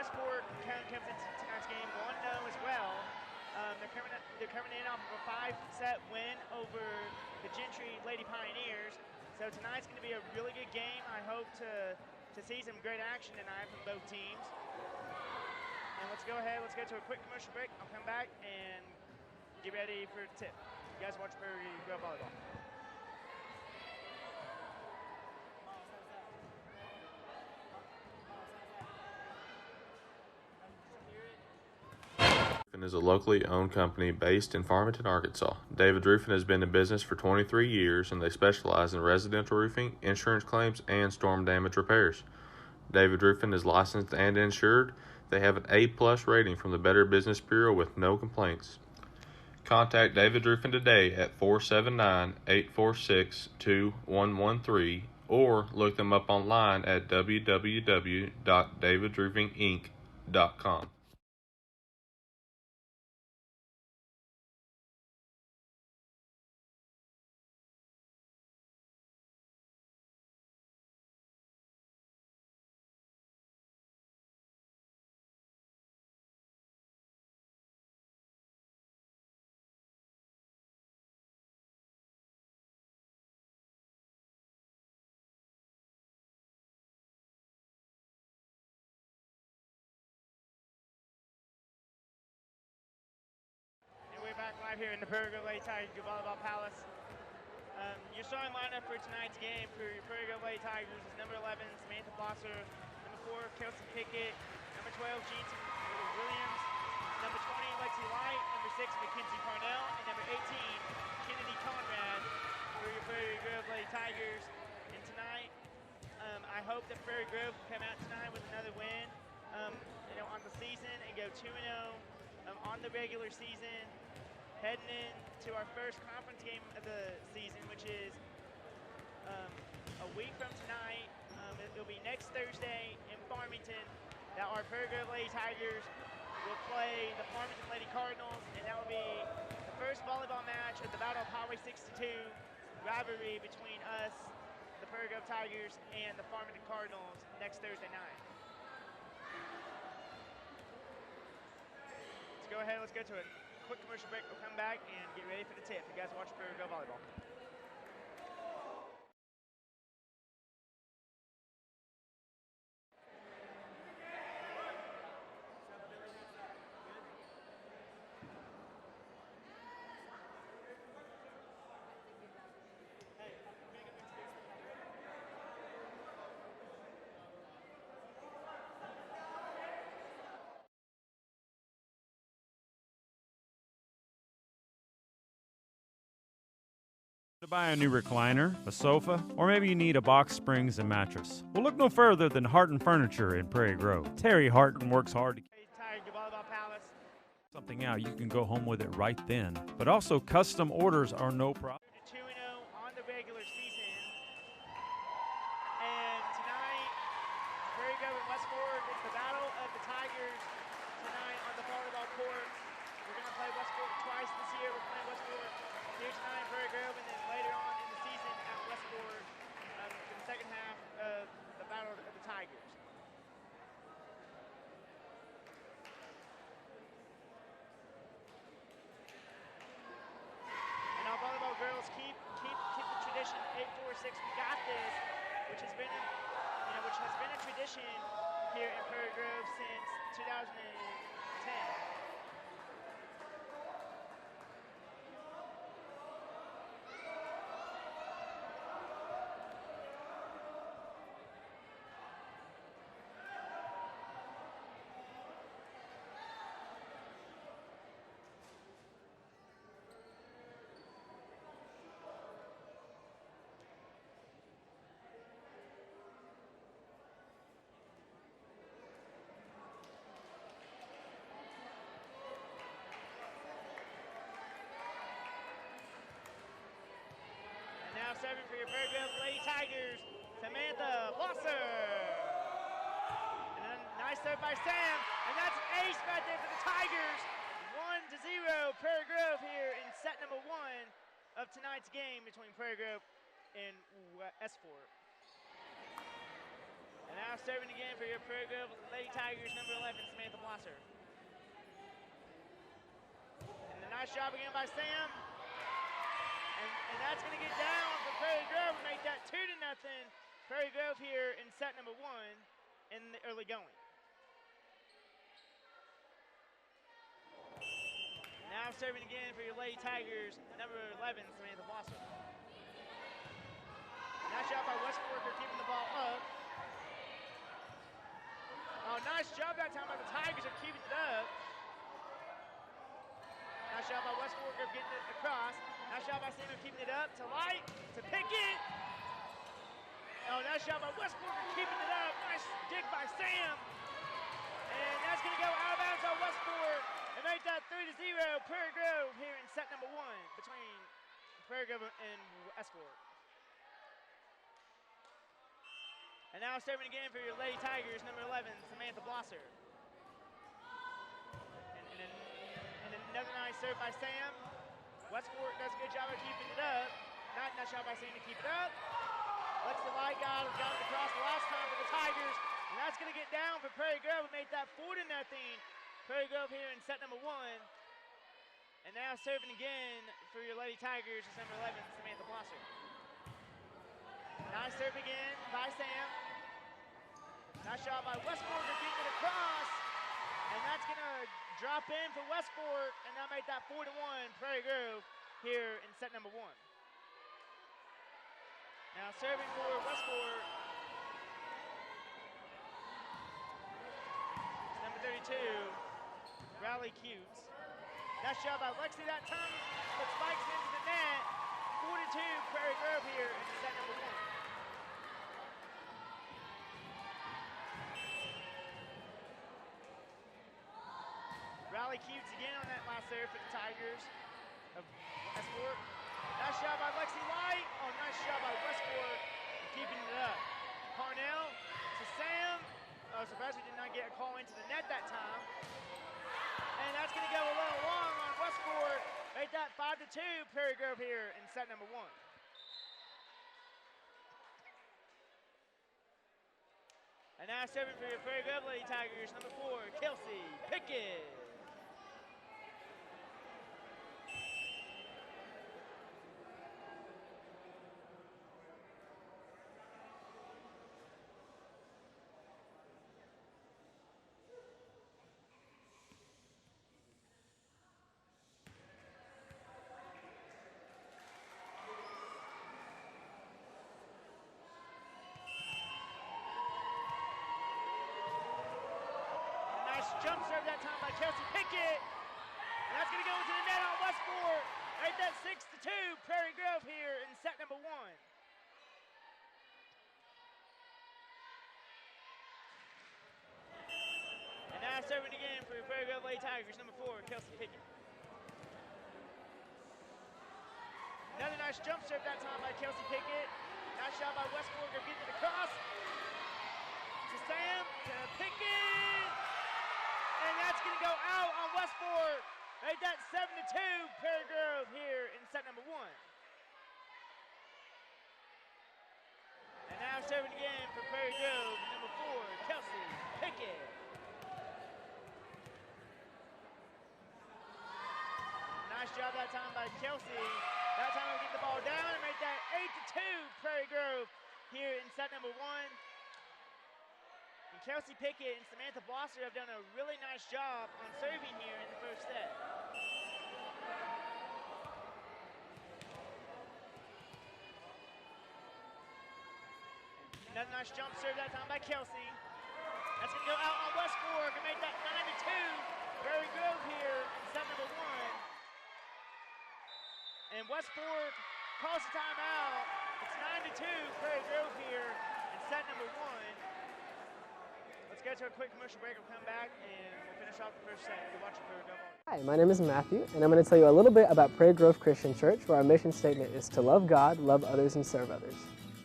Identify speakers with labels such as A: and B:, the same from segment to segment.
A: Westport comes into tonight's game 1-0 as well. They're coming in off of a 5-set win over the Gentry Lady Pioneers. So tonight's going to be a really good game. I hope to see some great action tonight from both teams. And let's go ahead. Let's go to a quick commercial break. I'll come back and get ready for the tip. You guys watch Prairie Grove Volleyball.
B: Is a locally owned company based in Farmington, Arkansas. David Roofing has been in business for 23 years and they specialize in residential roofing, insurance claims, and storm damage repairs. David Roofing is licensed and insured. They have an A+ rating from the Better Business Bureau with no complaints. Contact David Roofing today at 479-846-2113 or look them up online at www.davidroofinginc.com.
A: Back live here in the Prairie Grove Lady Tigers Volleyball Palace. Your starting lineup for tonight's game for your Prairie Grove Lady Tigers is number 11, Samantha Blosser, number 4, Kelsey Pickett, number 12, Jean Williams, number 20, Lexi Light, number 6, Mackenzie Parnell, and number 18, Kennedy Conrad for your Prairie Grove Lady Tigers. And tonight, I hope that Prairie Grove come out tonight with another win on the season and go 2-0 on the regular season. Heading into our first conference game of the season, which is a week from tonight. It'll be next Thursday in Farmington that our Prairie Grove Lady Tigers will play the Farmington Lady Cardinals, and that will be the first volleyball match of the Battle of Highway 62 rivalry between us, the Prairie Grove Tigers, and the Farmington Cardinals next Thursday night. Let's go ahead, let's go to it. Quick commercial break. We'll come back and get ready for the tip. You guys watch Prairie Grove Volleyball.
C: To buy a new recliner, a sofa, or maybe you need a box springs and mattress. Well, look no further than Harton Furniture in Prairie Grove. Terry Harton works hard to keep something out. You can go home with it right then. But also, custom orders are no problem.
A: 2-0 on the regular season. And tonight, Prairie Grove and Westport, it's the battle of the Tigers tonight on the volleyball court. We're going to play Westport twice this year. We're playing Westport here tonight in Prairie Grove, and then later on in the season at Westport for the second half of the battle of the Tigers. And our volleyball girls keep the tradition 8-4-6. We got this, which has been a tradition here in Prairie Grove since 2010. Now serving for your Prairie Grove Lady Tigers, Samantha Blosser. And then nice serve by Sam, and that's an ace right there for the Tigers. 1-0 Prairie Grove here in set number 1 of tonight's game between Prairie Grove and Westport. And now serving again for your Prairie Grove Lady Tigers, number 11, Samantha Blosser. And a nice job again by Sam. And that's going to get down for Prairie Grove and make that 2-0. Prairie Grove here in set number 1 in the early going. Now serving again for your Lady Tigers, number 11, Samantha Blosser. Nice job by West Forker keeping the ball up. Oh, nice job that time by the Tigers of keeping it up. Nice job by West Forker getting it across. Nice job by Sam of keeping it up to Light, to Pickett. Oh, nice job by West Forker keeping it up. Nice dig by Sam. And that's going to go out of bounds on West Fork and make that 3-0 Prairie Grove here in set number 1 between Prairie Grove and West Fork. And now serving again for your Lady Tigers, number 11, Samantha Blosser. And another nice serve by Sam. West Fork does a good job of keeping it up. Nice job by Sam to keep it up. Let's the Light got it across the last time for the Tigers. And that's going to get down for Prairie Grove and make that 4-0. Prairie Grove here in set number 1. And now serving again for your Lady Tigers is number 11, Samantha Blosser. Nice serve again by Sam. Nice job by West Fork to keep it across. And that's going to drop in for West Fork, and that made that 4-1 Prairie Grove here in set number 1. Now serving for West Fork is number 32, Riley Cutes. Nice job by Lexi that time, but spikes into the net. 4-2 Prairie Grove here in set number 1. Riley Cutes again on that last serve for the Tigers of West Fork. Nice job by Lexi Light. Oh, nice job by West Fork keeping it up. Parnell to Sam. Oh, surprised we did not get a call into the net that time. And that's going to go a little long on West Fork. Make that 5-2 Prairie Grove here in set number 1. And now serving for your Prairie Grove Lady Tigers, number 4, Kelsey Pickett. Jump serve that time by Kelsey Pickett. And that's going to go into the net on West Fork. Right, that 6-2 Prairie Grove here in set number 1. And now serving again for your Prairie Grove Lady Tigers, number 4, Kelsey Pickett. Another nice jump serve that time by Kelsey Pickett. Nice shot by West Fork of getting it across. To Sam, to Pickett. And that's going to go out on West Fork. Make that 7-2 Prairie Grove here in set number 1. And now serving again for Prairie Grove, number 4, Kelsey Pickett. Nice job that time by Kelsey. That time we'll get the ball down and make that 8-2 Prairie Grove here in set number 1. And Kelsey Pickett and Samantha Blosser have done a really nice job on serving here in the first set. Another nice jump serve that time by Kelsey. That's going to go out on West Fork and make that 9-2 Prairie Grove here in set number 1. And West Fork calls the timeout. It's 9-2 Prairie Grove here in set number 1. Let's go to a quick commercial break. We'll come back and we'll finish off the first set. You're watching Prairie Grove.
D: Hi, my name is Matthew, and I'm going to tell you a little bit about Prairie Grove Christian Church, where our mission statement is to love God, love others, and serve others.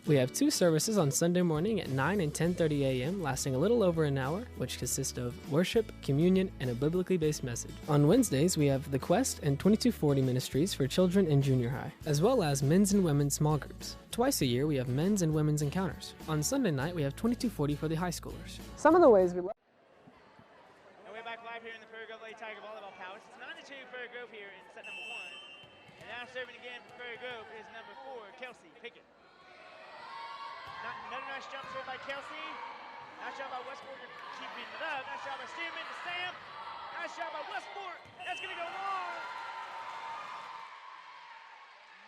D: We have 2 services on Sunday morning at 9 and 10:30 a.m., lasting a little over an hour, which consist of worship, communion, and a biblically based message. On Wednesdays, we have The Quest and 2240 Ministries for children in junior high, as well as men's and women's small groups. Twice a year, we have men's and women's encounters. On Sunday night, we have 2240 for the high schoolers. Some of the ways we
A: And we're back live here in the Prairie Grove Lady Tiger Volleyball Palace. It's 9-2 Prairie Grove here in set number 1. And now serving again for Prairie Grove is number 4, Kelsey Pickett. Another nice jump serve by Kelsey. Nice job by Westport keeping it up. Nice job by Stearman to Sam. Nice job by Westport. That's going to go long.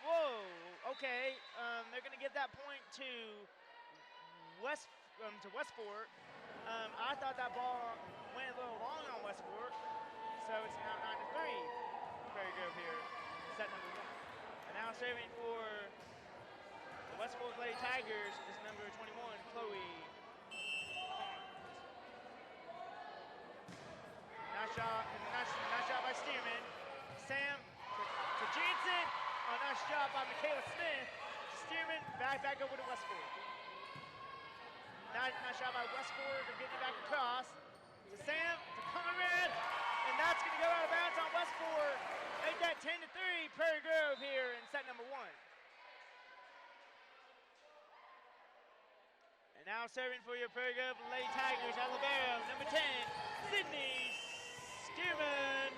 A: Whoa. Okay. They're going to give that point to Westport. I thought that ball went a little long on Westport. So it's now 9-3. Prairie Grove here. Set number 1. And now serving for the Westport Lady Tigers is number 21, Chloe. Nice job by Stearman. Sam to Jansen. Oh, nice job by Michaela Smith. Stearman back over to Westport. Nice job by Westport of getting it back across. To Sam, to Conrad. And that's going to go out of bounds on Westport. Make that 10-3, Prairie Grove here in set number 1. And now serving for your Prairie Grove Lady Tigers, Alabama, number 10, Sydney Stearman.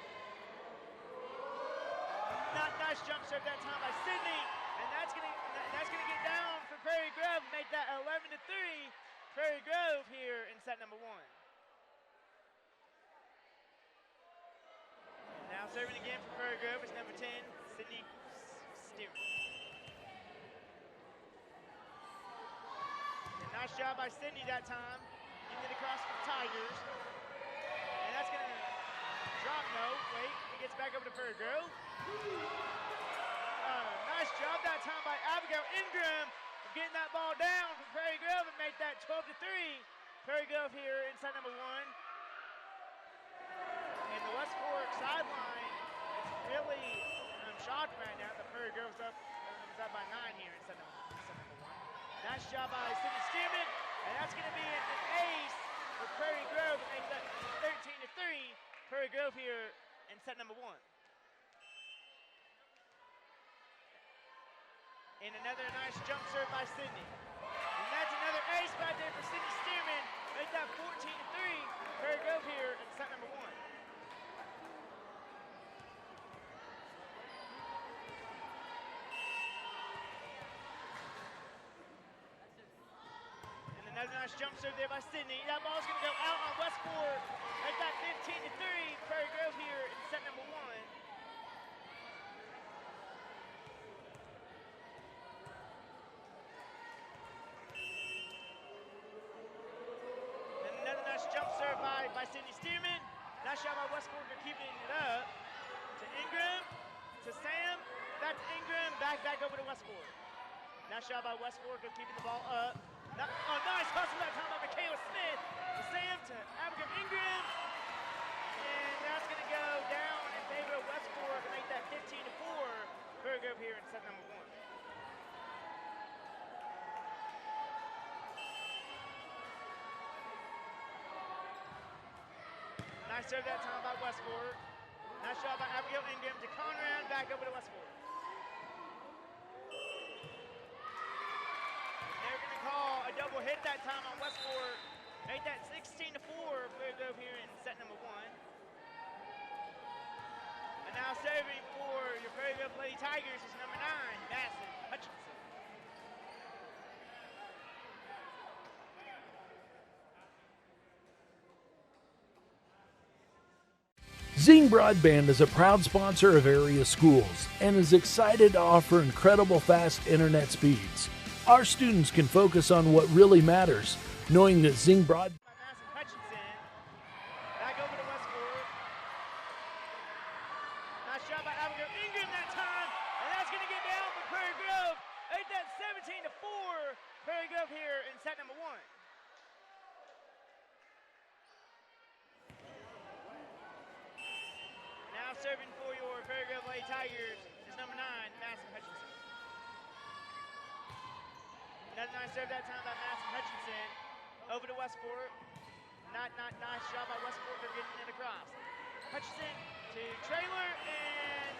A: Nice jump serve that time by Sydney, and that's gonna get down for Prairie Grove, make that 11-3, Prairie Grove here in set number 1. And now serving again for Prairie Grove is number 10, Sydney Stearman. Nice job by Sydney that time. Getting it across for the Tigers. And that's going to drop. No, wait. He gets back over to Prairie Grove. Nice job that time by Abigail Ingram of getting that ball down for Prairie Grove and make that 12-3. Prairie Grove here in set number 1. And the West Fork sideline is really shocked right now that Prairie Grove's up by 9 here in set number 1. Nice job by Sydney Stearman, and that's going to be an ace for Prairie Grove to make that 13-3. Prairie Grove here in set number 1. And another nice jump serve by Sydney. And that's another ace right there for Sydney Stearman. Make that 14-3. Prairie Grove here in set number 1. Another nice jump serve there by Sydney. That ball's going to go out on Westport. Make that 15-3. Prairie Grove here in set number 1. And another nice jump serve by Sydney Stearman. Nice shot by Westport for keeping it up. To Ingram. To Sam. Back to Ingram. Back over to Westport. Nice shot by Westport for keeping the ball up. Oh, nice hustle that time by Michaela Smith. To Sam, to Abigail Ingram. And that's going to go down in favor of Westport to make that 15-4. Prairie Grove here in set number 1. Nice serve that time by Westport. Nice shot by Abigail Ingram to Conrad, back over to Westport. They're going to call a double hit that time on Westport. Make that 16-4 Prairie Grove here in set number 1. And now serving for your Prairie Grove Lady Tigers is number 9, Madison Hutchinson.
E: Zing Broadband is a proud sponsor of area schools and is excited to offer incredible fast internet speeds. Our students can focus on what really matters, knowing that Zing Broadband
A: Back over to Westport. Nice shot by Abigail Ingram that time, and that's going to get down for Prairie Grove. Make that 17-4. Prairie Grove here in set number 1. Now serving for your Prairie Grove Lady Tigers is number 9, Madison Hutchinson. Another nice serve that time by Madison Hutchinson. Over to Westport. Nice job by Westport for getting it across. Hutchinson to Trailer, and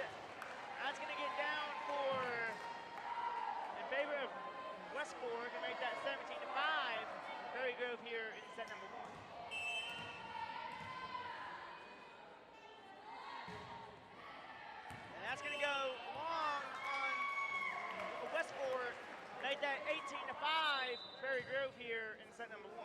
A: that's going to get down in favor of Westport to make that 17-5. Prairie Grove here in set number 1. And that's going to go long on Westport. Make that 18-5. Prairie Grove here in set number 1.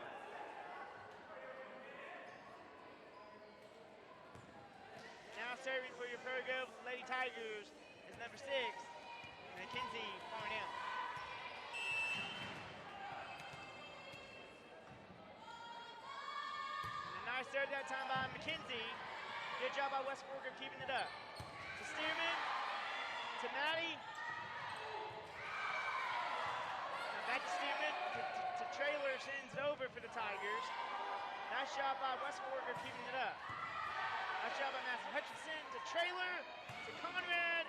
A: Now serving for your Prairie Grove Lady Tigers is number 6, Mackenzie Farnell. Nice serve that time by McKenzie. Good job by West Fork of keeping it up. To Stearman, to Maddie. Now back to Stearman, to Trailer, sends over for the Tigers. Nice job by West Fork of keeping it up. Nice job by Madison Hutchinson, to Trailer, to Conrad.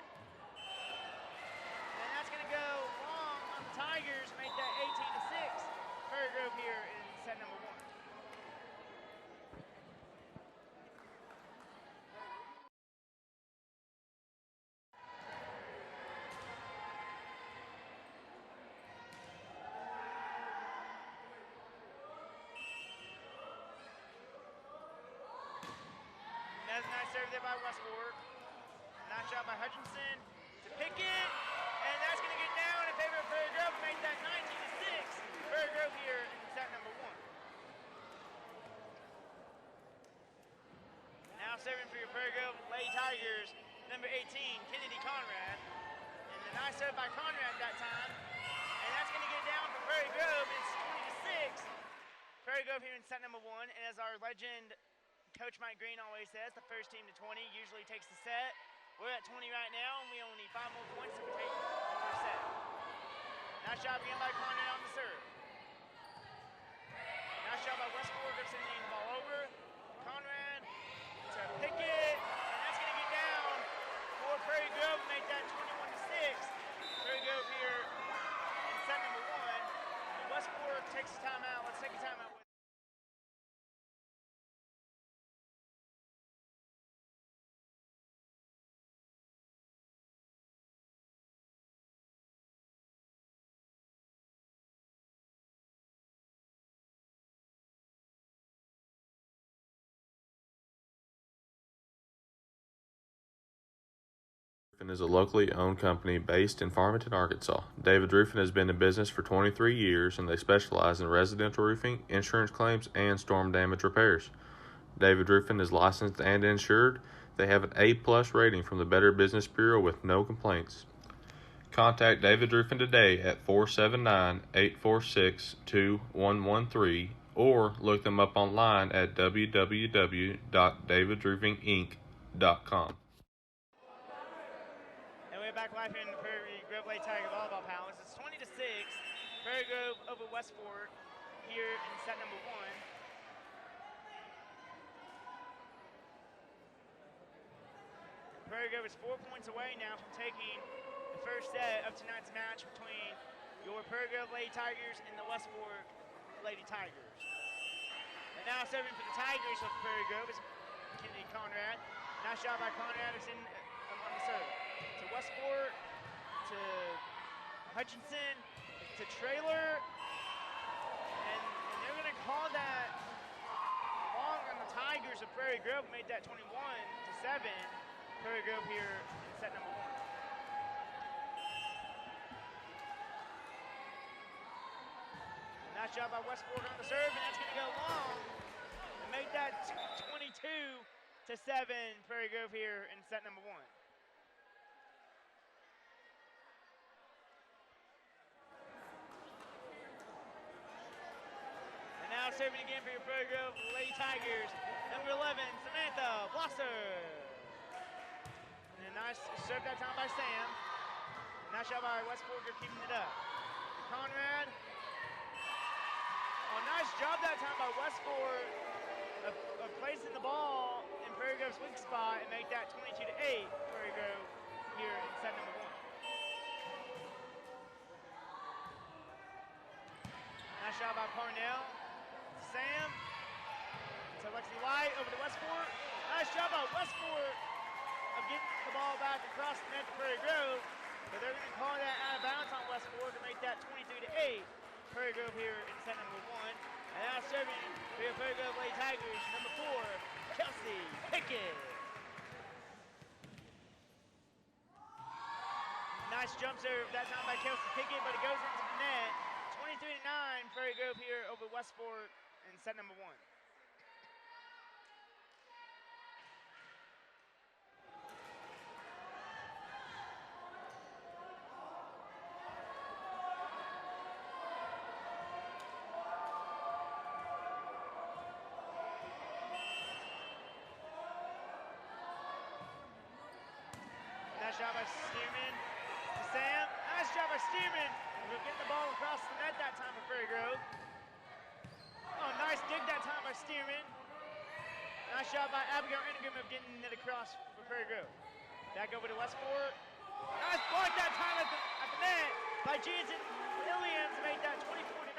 A: And that's gonna go long on the Tigers, make that 18-6. Prairie Grove here in set number 1. Nice serve there by Westport. Nice job by Hutchinson to Pickett, and that's going to get down in favor of Prairie Grove and make that 19-6. Prairie Grove here in set number 1. Now serving for your Prairie Grove Lady Tigers, number 18, Kennedy Conrad. And a nice serve by Conrad that time, and that's going to get down for Prairie Grove. It's 20-6. Prairie Grove here in set number 1, and as our legend Coach Mike Green always says, the first team to 20 usually takes the set. We're at 20 right now, and we only need 5 more points to take the set. Nice job again by Conrad on the serve. Nice job by Westport of sending the ball over. Conrad to Pickett, and that's going to get down for Prairie Grove and make that 21-6. Prairie Grove here in set number 1. And Westport takes a timeout. Let's take a timeout.
B: Is a locally owned company based in Farmington, Arkansas. David Roofing has been in business for 23 years, and they specialize in residential roofing, insurance claims, and storm damage repairs. David Roofing is licensed and insured. They have an A+ rating from the Better Business Bureau with no complaints. Contact David Roofing today at 479-846-2113 or look them up online at www.davidroofinginc.com.
A: Back live here in the Prairie Grove Lady Tiger Volleyball Palace. It's 20-6. Prairie Grove over Westport here in set number 1. Prairie Grove is 4 points away now from taking the first set of tonight's match between your Prairie Grove Lady Tigers and the Westport Lady Tigers. And now serving for the Tigers of Prairie Grove is Kennedy Conrad. Nice job by Conrad on the serve. To Westport, to Hutchinson, to Trailer, and they're going to call that long on the Tigers of Prairie Grove, made that 21-7. Prairie Grove here in set number 1. Nice job by Westport on the serve, and that's going to go long and make that 22-7. Prairie Grove here in set number 1. Now serving again for your Prairie Grove Lady Tigers, number 11, Samantha Blosser. And a nice serve that time by Sam. Nice job by Westport keeping it up. To Conrad. Oh, nice job that time by Westport of placing the ball in Prairie Grove's weak spot and make that 22-8. Prairie Grove here in set number 1. Nice shot by Parnell. Sam. To Lexi Light over to Westport. Nice job by Westport of getting the ball back across the net to Prairie Grove. But they're going to call that out of bounds on Westport to make that 23-8. Prairie Grove here in set number 1. And now serving for your Prairie Grove Lady Tigers, number 4, Kelsey Pickett. Nice jump serve that time by Kelsey Pickett, but it goes into the net. 23-9, Prairie Grove here over Westport in set number 1. Nice job by Stearman to Sam. Nice job by Stearman. We're getting the ball across the net that time for Prairie Grove. Oh, nice dig that time by Stearman. Nice job by Abigail Ingram of getting it across for Prairie Grove. Back over to Westport. Nice block that time at the net by Jansen Williams to make that 24-9.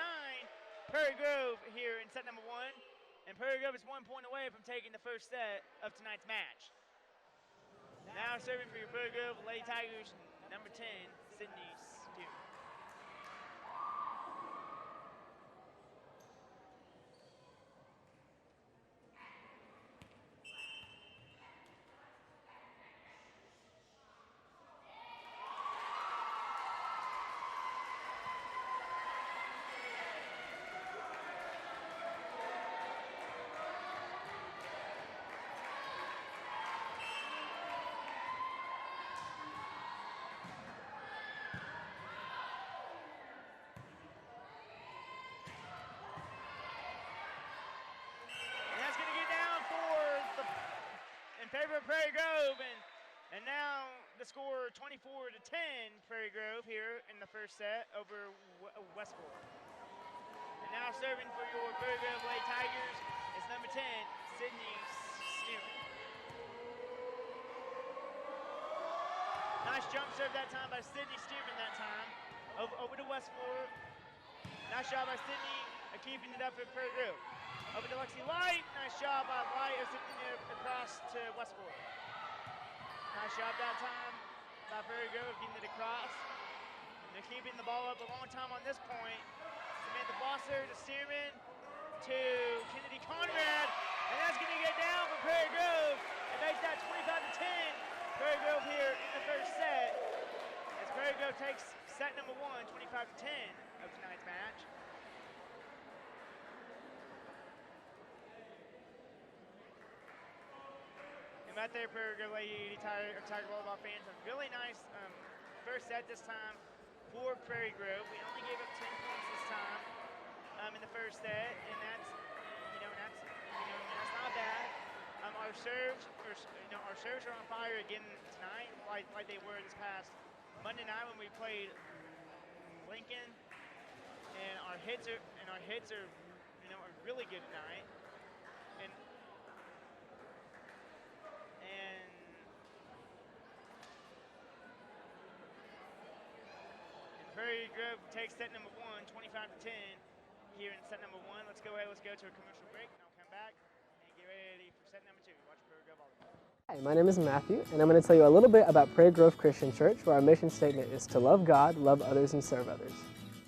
A: Prairie Grove here in set number 1. And Prairie Grove is 1 point away from taking the first set of tonight's match. Now serving for your Prairie Grove Lady Tigers, number 10, Sydney Stewart. Favor of Prairie Grove, and now the score 24-10 Prairie Grove here in the first set over Westport. And now serving for your Prairie Grove Lady Tigers is number 10, Sydney Stearman. Nice jump serve that time by Sydney Stearman that time. Over to Westport. Nice job by Sydney keeping it up for Prairie Grove. Over to Lexi Light. Nice job by Light of sending it across to Westport. Nice job that time by Prairie Grove getting it across. And they're keeping the ball up a long time on this point. Samantha Foster to Stearman to Kennedy Conrad. And that's going to get down for Prairie Grove and make that 25-10. Prairie Grove here in the first set. As Prairie Grove takes set number 1, 25-10 of tonight's match. And right there, Prairie Grove Lady Tiger Volleyball fans, a really nice first set this time for Prairie Grove. We only gave up 10 points this time in the first set, and that's not bad. Our serves are on fire again tonight, like they were this past Monday night when we played Lincoln, and our hits are really good tonight. And Prairie Grove takes set number 1, 25-10 here in set number 1. Let's go to a commercial break, and I'll come back and get ready for set number 2. Watch Prairie Grove Volleyball.
D: Hi, my name is Matthew, and I'm going to tell you a little bit about Prairie Grove Christian Church, where our mission statement is to love God, love others, and serve others.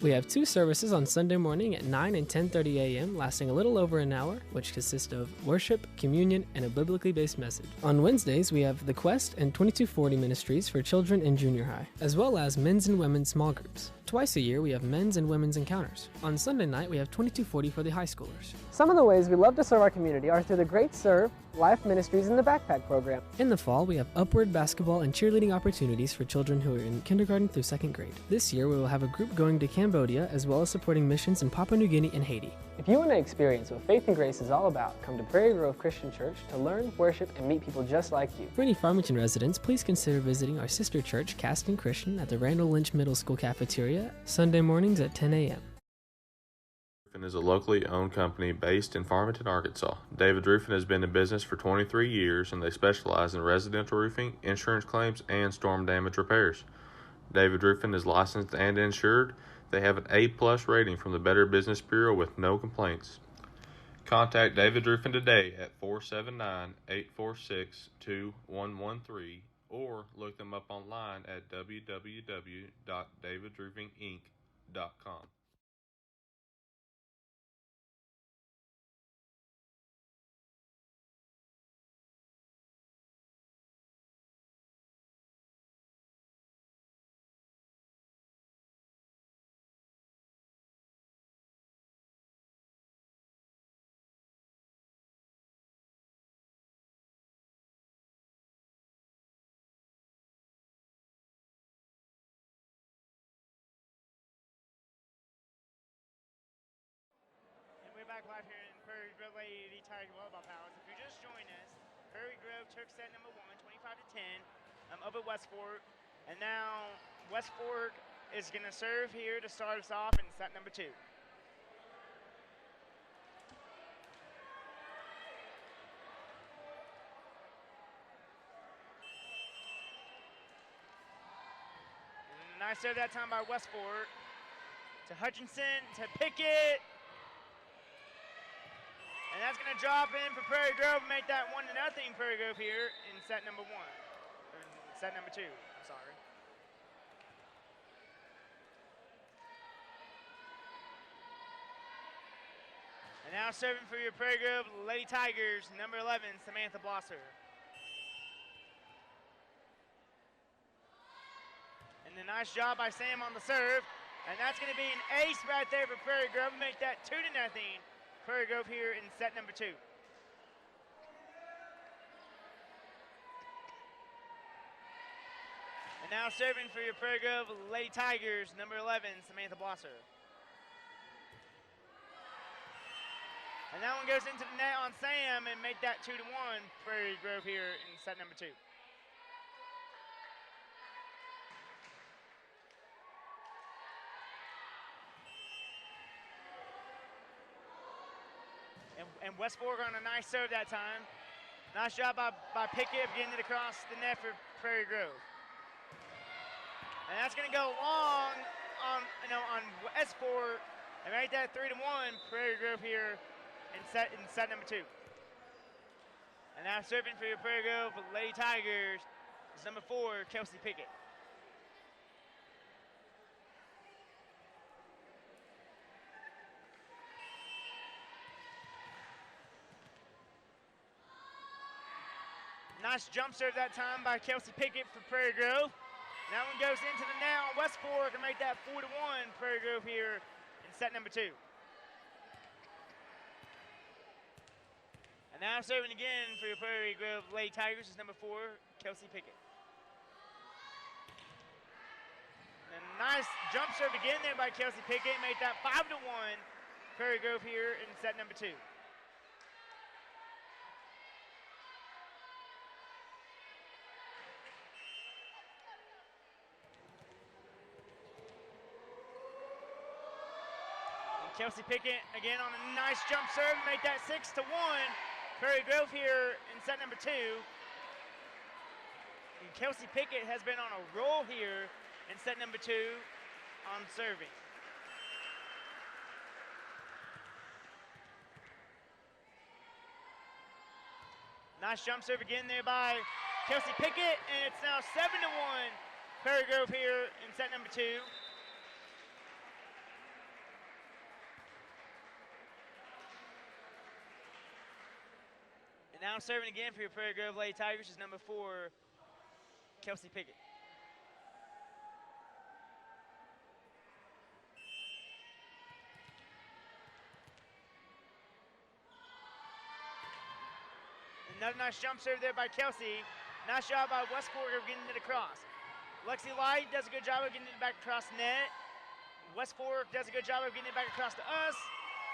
D: We have 2 services on Sunday morning at 9 and 10:30 a.m., lasting a little over an hour, which consist of worship, communion, and a biblically based message. On Wednesdays, we have the Quest and 2240 ministries for children in junior high, as well as men's and women's small groups. Twice a year, we have men's and women's encounters. On Sunday night, we have 2240 for the high schoolers. Some of the ways we love to serve our community are through the Great Serve, Life Ministries, and the Backpack Program. In the fall, we have Upward basketball and cheerleading opportunities for children who are in kindergarten through 2nd grade. This year, we will have a group going to Cambodia, as well as supporting missions in Papua New Guinea and Haiti. If you want to experience what Faith and Grace is all about, come to Prairie Grove Christian Church to learn, worship, and meet people just like you. For any Farmington residents, please consider visiting our sister church, Caston Christian, at the Randall Lynch Middle School cafeteria, Sunday mornings at 10 a.m.
B: Roofing is a locally owned company based in Farmington, Arkansas. David Roofing has been in business for 23 years, and they specialize in residential roofing, insurance claims, and storm damage repairs. David Roofing is licensed and insured. They have an A+ rating from the Better Business Bureau with no complaints. Contact David Ruffin today at 479-846-2113 or look them up online at www.davidroofinginc.com.
A: We're back live here in Prairie Grove Lady Tiger Volleyball Palace. If you just joined us, Prairie Grove took set number 1, 25-10, over West Fork. And now West Fork is going to serve here to start us off in set number 2. And nice serve that time by West Fork. To Hutchinson, to Pickett. And that's going to drop in for Prairie Grove and make that 1-0 Prairie Grove here in set number 1. Or set number 2, I'm sorry. And now serving for your Prairie Grove Lady Tigers, number 11, Samantha Blosser. And a nice job by Sam on the serve. And that's going to be an ace right there for Prairie Grove and make that 2-0. Prairie Grove here in set number 2. And now serving for your Prairie Grove Lady Tigers, number 11, Samantha Blosser. And that one goes into the net on Sam and make that 2-1 Prairie Grove here in set number 2. And West Fork on a nice serve that time. Nice job by Pickett getting it across the net for Prairie Grove. And that's going to go long on West Fork and make that 3-1 Prairie Grove here in set number 2. And now serving for your Prairie Grove Lady Tigers is number 4, Kelsey Pickett. Nice jump serve that time by Kelsey Pickett for Prairie Grove. That one goes into the net on West Fork and make that 4-1 Prairie Grove here in set number 2. And now serving again for your Prairie Grove Lady Tigers is number 4, Kelsey Pickett. And a nice jump serve again there by Kelsey Pickett, made that 5-1 Prairie Grove here in set number 2. Kelsey Pickett again on a nice jump serve, make that 6-1 Prairie Grove here in set number 2. And Kelsey Pickett has been on a roll here in set number 2 on serving. Nice jump serve again there by Kelsey Pickett, and it's now 7-1 Prairie Grove here in set number 2. Now serving again for your Prairie Grove Lady Tigers is number 4, Kelsey Pickett. Another nice jump serve there by Kelsey. Nice job by West Fork of getting it across. Lexi Light does a good job of getting it back across the net. West Fork does a good job of getting it back across to us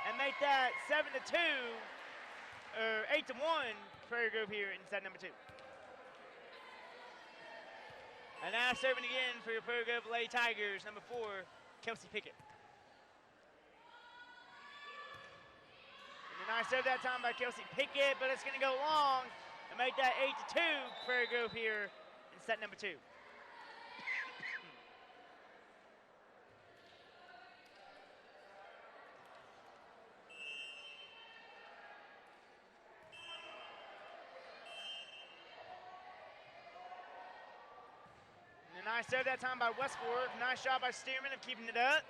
A: and make that 7-2. Or 8-1 Prairie Grove here in set number 2. And now serving again for your Prairie Grove Lady Tigers, number 4, Kelsey Pickett. And a nice serve that time by Kelsey Pickett, but it's going to go long and make that 8-2 Prairie Grove here in set number 2. Nice serve that time by Westport. Nice job by Stearman of keeping it up.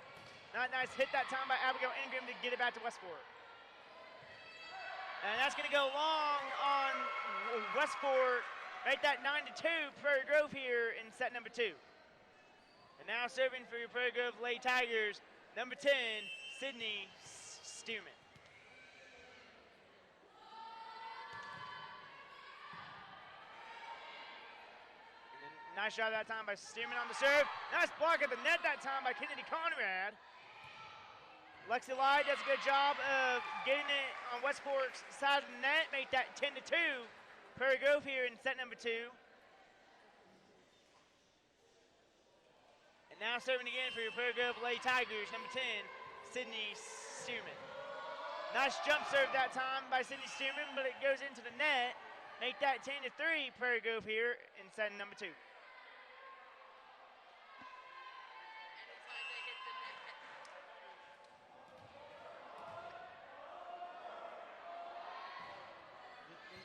A: Nice hit that time by Abigail Ingram to get it back to Westport. And that's going to go long on Westport. Make that 9-2 Prairie Grove here in set number 2. And now serving for your Prairie Grove Lady Tigers, number 10, Sydney Stearman. Nice shot that time by Stearman on the serve. Nice block at the net that time by Kennedy Conrad. Lexi Lai does a good job of getting it on Westport's side of the net. Make that 10-2 Prairie Grove here in set number 2. And now serving again for your Prairie Grove Lady Tigers, number 10, Sydney Stearman. Nice jump serve that time by Sydney Stearman, but it goes into the net. Make that 10-3 Prairie Grove here in set number 2.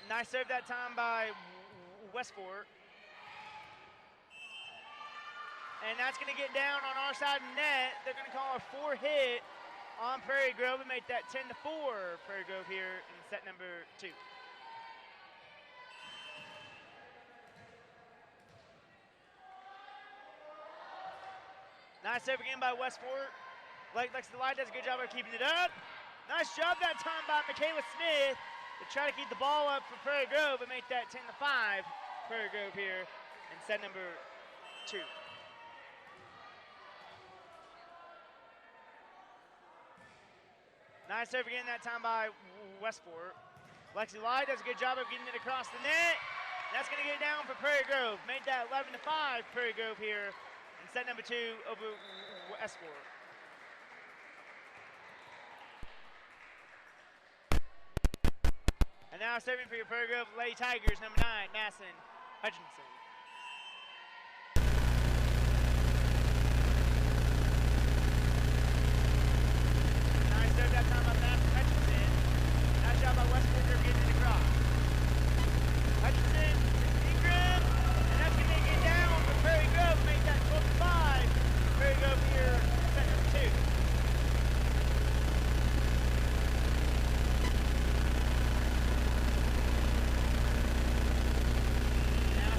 A: Nice serve that time by Westport. And that's going to get down on our side of the net. They're going to call a 4-hit on Prairie Grove and make that 10-4 Prairie Grove here in set number 2. Nice serve again by Westport. Lexi Light does a good job of keeping it up. Nice job that time by Michaela Smith to try to keep the ball up for Prairie Grove and make that 10-5 Prairie Grove here in set number 2. Nice serve again that time by Westport. Lexi Lai does a good job of getting it across the net. That's going to get down for Prairie Grove. Made that 11-5 Prairie Grove here in set number 2 over Westport. And now serving for your Prairie Grove Lady Tigers, number 9, Madison Hutchinson. Nice serve that time by Madison Hutchinson. Nice job by Westport for getting it across. Hutchinson, Ingram, and that's going to get down for Prairie Grove. Make that 12-5. Prairie Grove here, set number 2.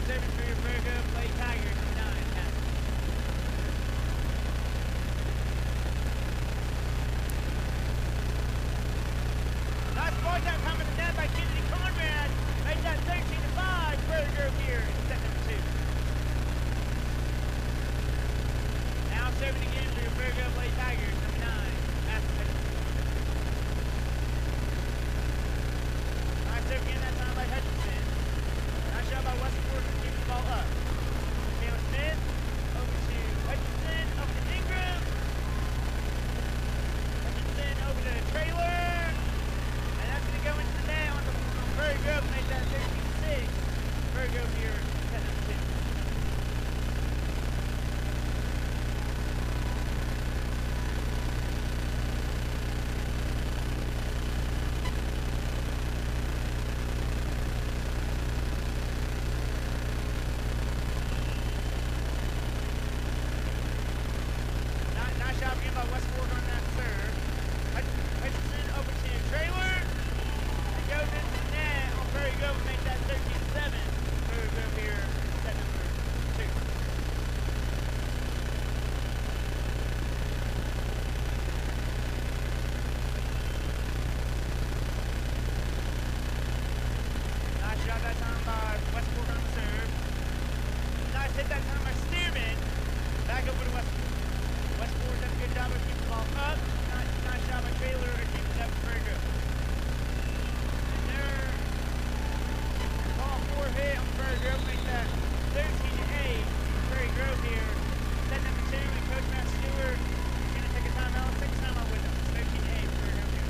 A: Serving for your Prairie Grove Lady Tigers, number 9, Madison. Nice block that time at the net by Kennedy Conrad. Make that 13-5 Prairie Grove here in set number 2. Now serving again for your Prairie Grove Lady Tigers, number 9, Madison Hutchinson. Nice serve again that time by Hutchinson. Nice job by Westport to keep the ball up. Taylor Smith over to Hutchinson, over to Ingram. Hutchinson over to Trailer. And that's going to go into the net on Prairie Grove and make that 13-6. Prairie Grove here, set number 2. Nice job again by Westport on that serve. Hutchinson over to Trailer. It goes into the net on Prairie Grove and make that 13-7. Prairie Grove here, set number 2. Nice job that time by Westport on the serve. Nice hit that time by Stearman. Back over to Westport. Westport does a good job of keeping the ball up. Nice job by Taylor to keep it up for Prairie Grove. And they're ball 4-hit on Prairie Grove, make that 13-8 Prairie Grove here. Set number 2, and Coach Matt Stewart is going to take a timeout. Take a timeout with him. 13-8 Prairie Grove here.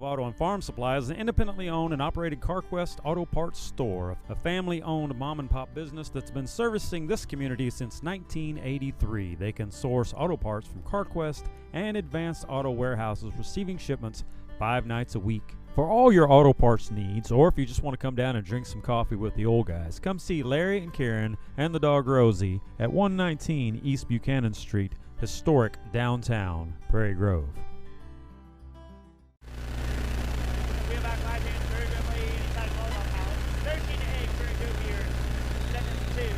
C: Auto and Farm Supply is an independently owned and operated CarQuest Auto Parts store, a family-owned mom-and-pop business that's been servicing this community since 1983. They can source auto parts from CarQuest and Advanced Auto Warehouses, receiving shipments 5 nights a week. For all your auto parts needs, or if you just want to come down and drink some coffee with the old guys, come see Larry and Karen and the dog Rosie at 119 East Buchanan Street, historic downtown Prairie Grove.
A: We're back live here in Prairie Grove inside Volleyball Palace. 13-8 Prairie Grove here, set number 2.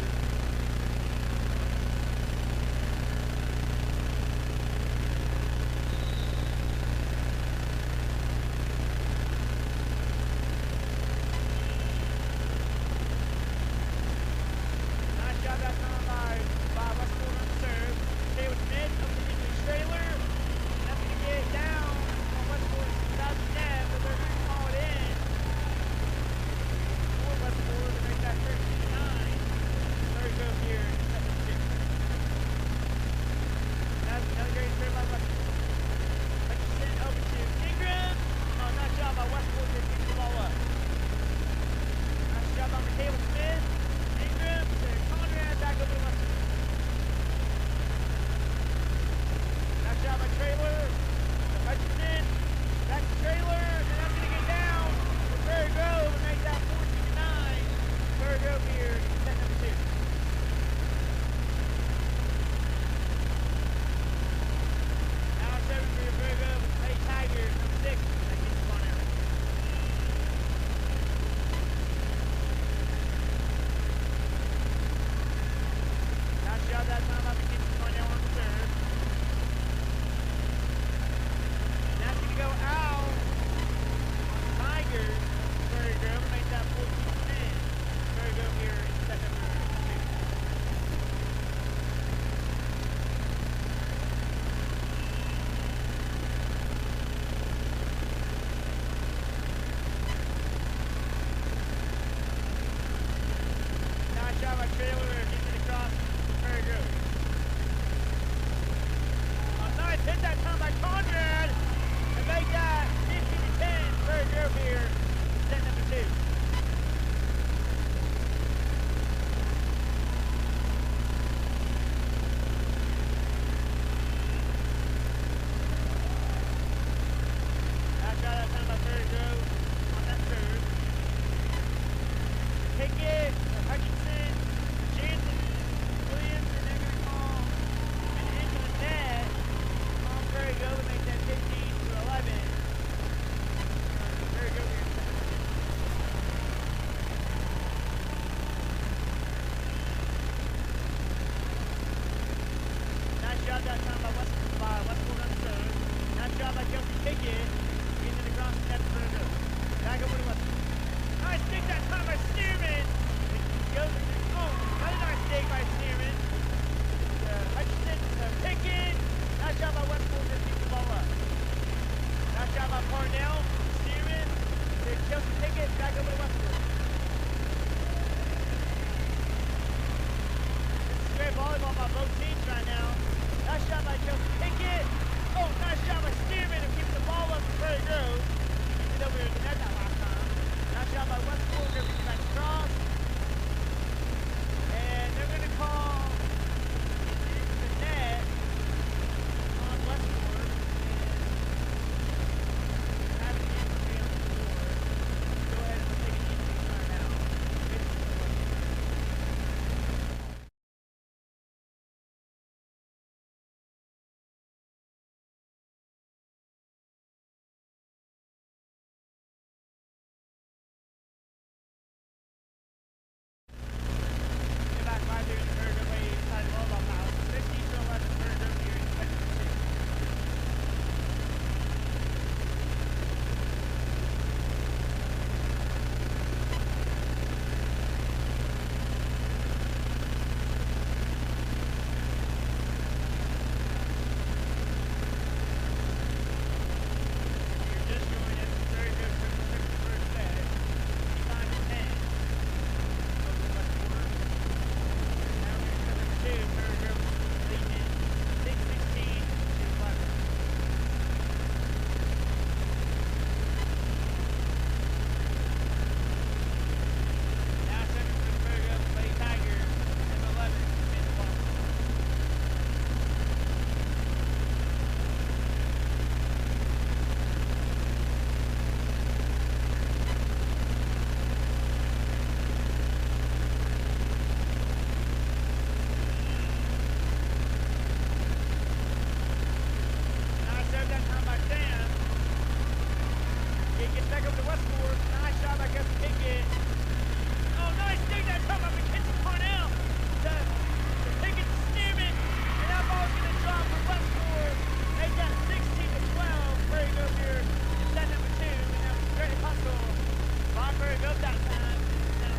A: Volleyball by both teams right now. Nice shot by Kelsey Pickett. Oh, nice shot by Stearman to keep the ball up for Prairie Grove. He did over in the net that last time. Nice shot by Westport. They're going back across. And they're going to call the net on Westport. And have it in the board. Go ahead and take it easy right now. back over to Westport. Nice shot by Gus Pickett. Oh, nice dig that time by McKenzie Parnell. To Pickett to Stearman. And that ball's going to drop for Westport. Make that 16-12. Prairie goes here in set number 2. And that was Greg Hustle. Bob Prairie goes that time. Now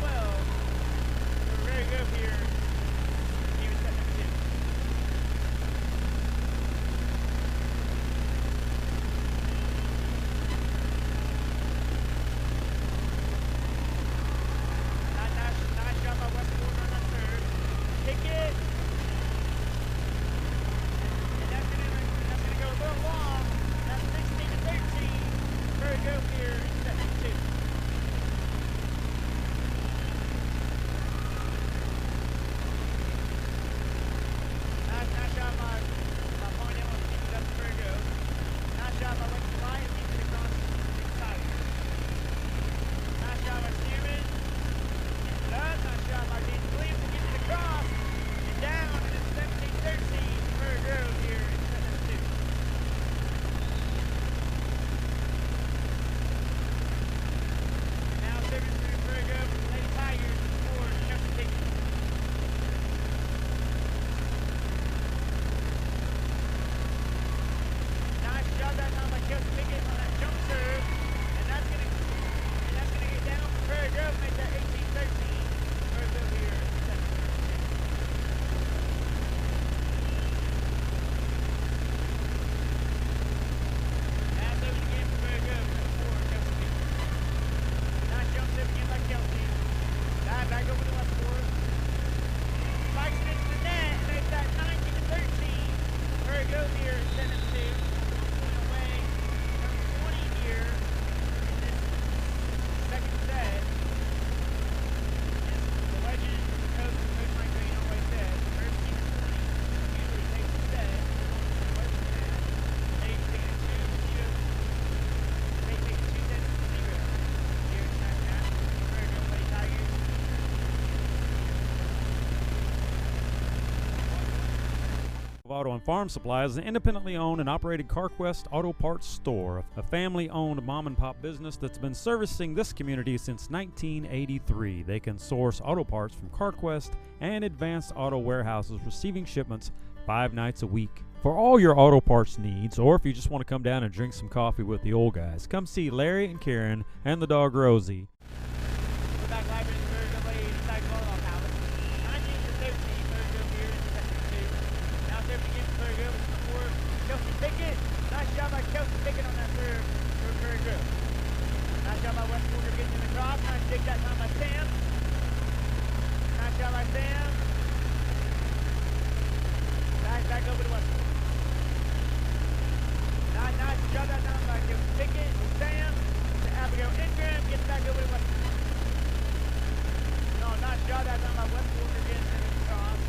A: 16-12. So Prairie goes here. He was set number 2. Nice shot by Westport on that third. Pickett. And that's gonna go a little long. That's 16-13. Prairie goes here in set number 2. Nice shot by Parnell on the keeper. That's where it goes. Nice shot by Western Lions. Keeps it across the Tigers. Nice shot by Stearman. Nice shot by Dean Williams to get it across. And down, and it's 17-13. Prairie Grove here in set number 2. Now serving through Prairie Grove with the Lady Tigers for Chelsea Pickett. Nice shot that time by Chelsea Pickett on that jump serve. And that's gonna get down for Prairie Grove, make that 18-13. Prairie Grove here in set number 6. Now serving again for Prairie Grove for Chelsea Pickett. Nice jump serve again by Kelsey. Dive back over to Westport. Spikes it into the net and makes that 19-13. Prairie goes here in set number 2. Point away from 20 here in this second set. As the legend, Coach Mike Green always says, the first team of 20 usually takes the set. Western has taken a 2-0. They take 2 sets to 0. Here in second half, Prairie Grove Lady Tigers.
C: Auto and Farm Supply is an independently owned and operated CarQuest auto parts store, a family-owned mom-and-pop business that's been servicing this community since 1983. They can source auto parts from CarQuest and Advanced Auto Warehouses, receiving shipments 5 nights a week. For all your auto parts needs, or if you just want to come down and drink some coffee with the old guys, come see Larry and Karen and the dog Rosie.
A: We're back live in the Prairie Grove Lady Tigers Volleyball Palace. 19-13, Prairie Grove here in set number 2. Now serving again for Prairie Grove before Kelsey Pickett. Nice shot by Kelsey Pickett on that serve for Prairie Grove. Nice shot by Westport getting in the cross. Nice dig that time by Sam. Nice shot by Sam. Back over to Westport. Nice shot that time by Kelsey Pickett to Sam. To Abigail Ingram. Gets back over to Westport. No, nice shot that time by Westport getting in the cross.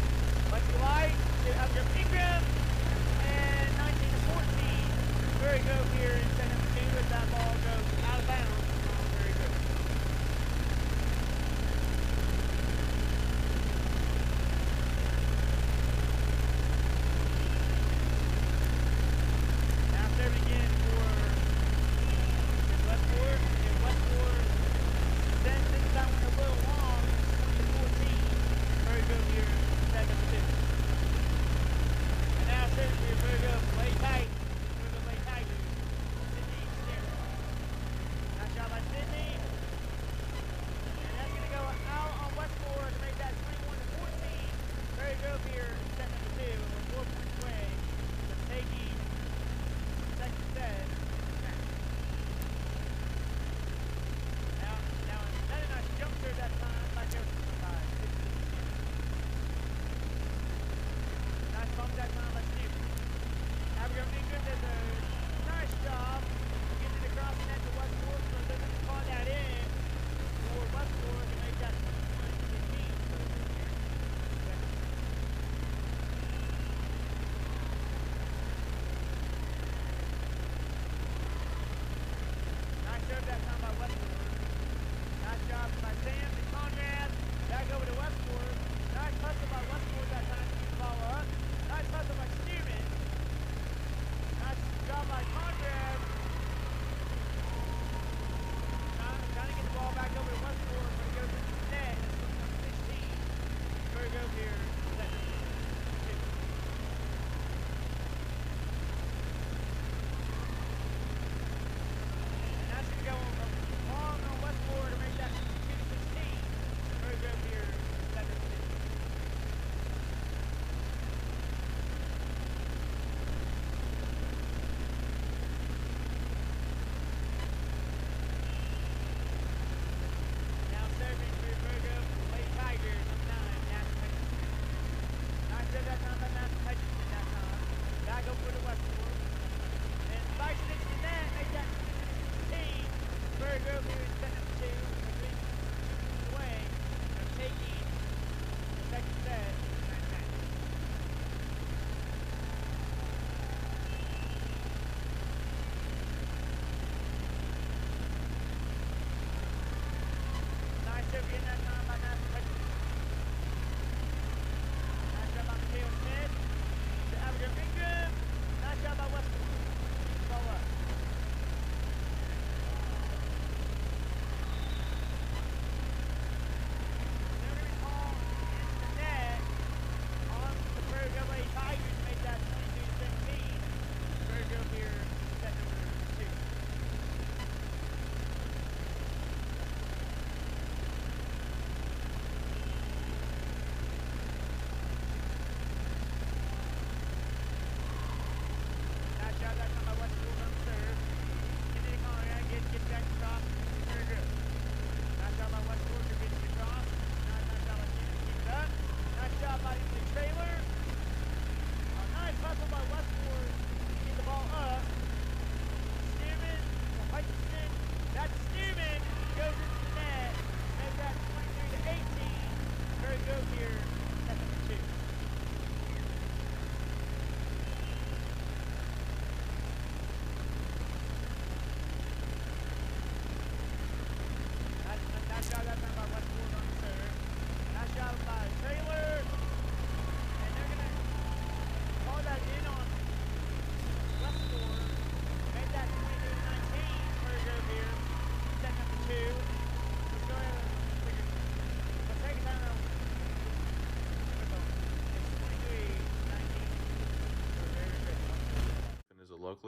A: Lexi Light to Abigail Ingram. And 19-14. Prairie Grove here in set number 2 as that ball goes out of bounds on Prairie Grove. Now serving again for Westport.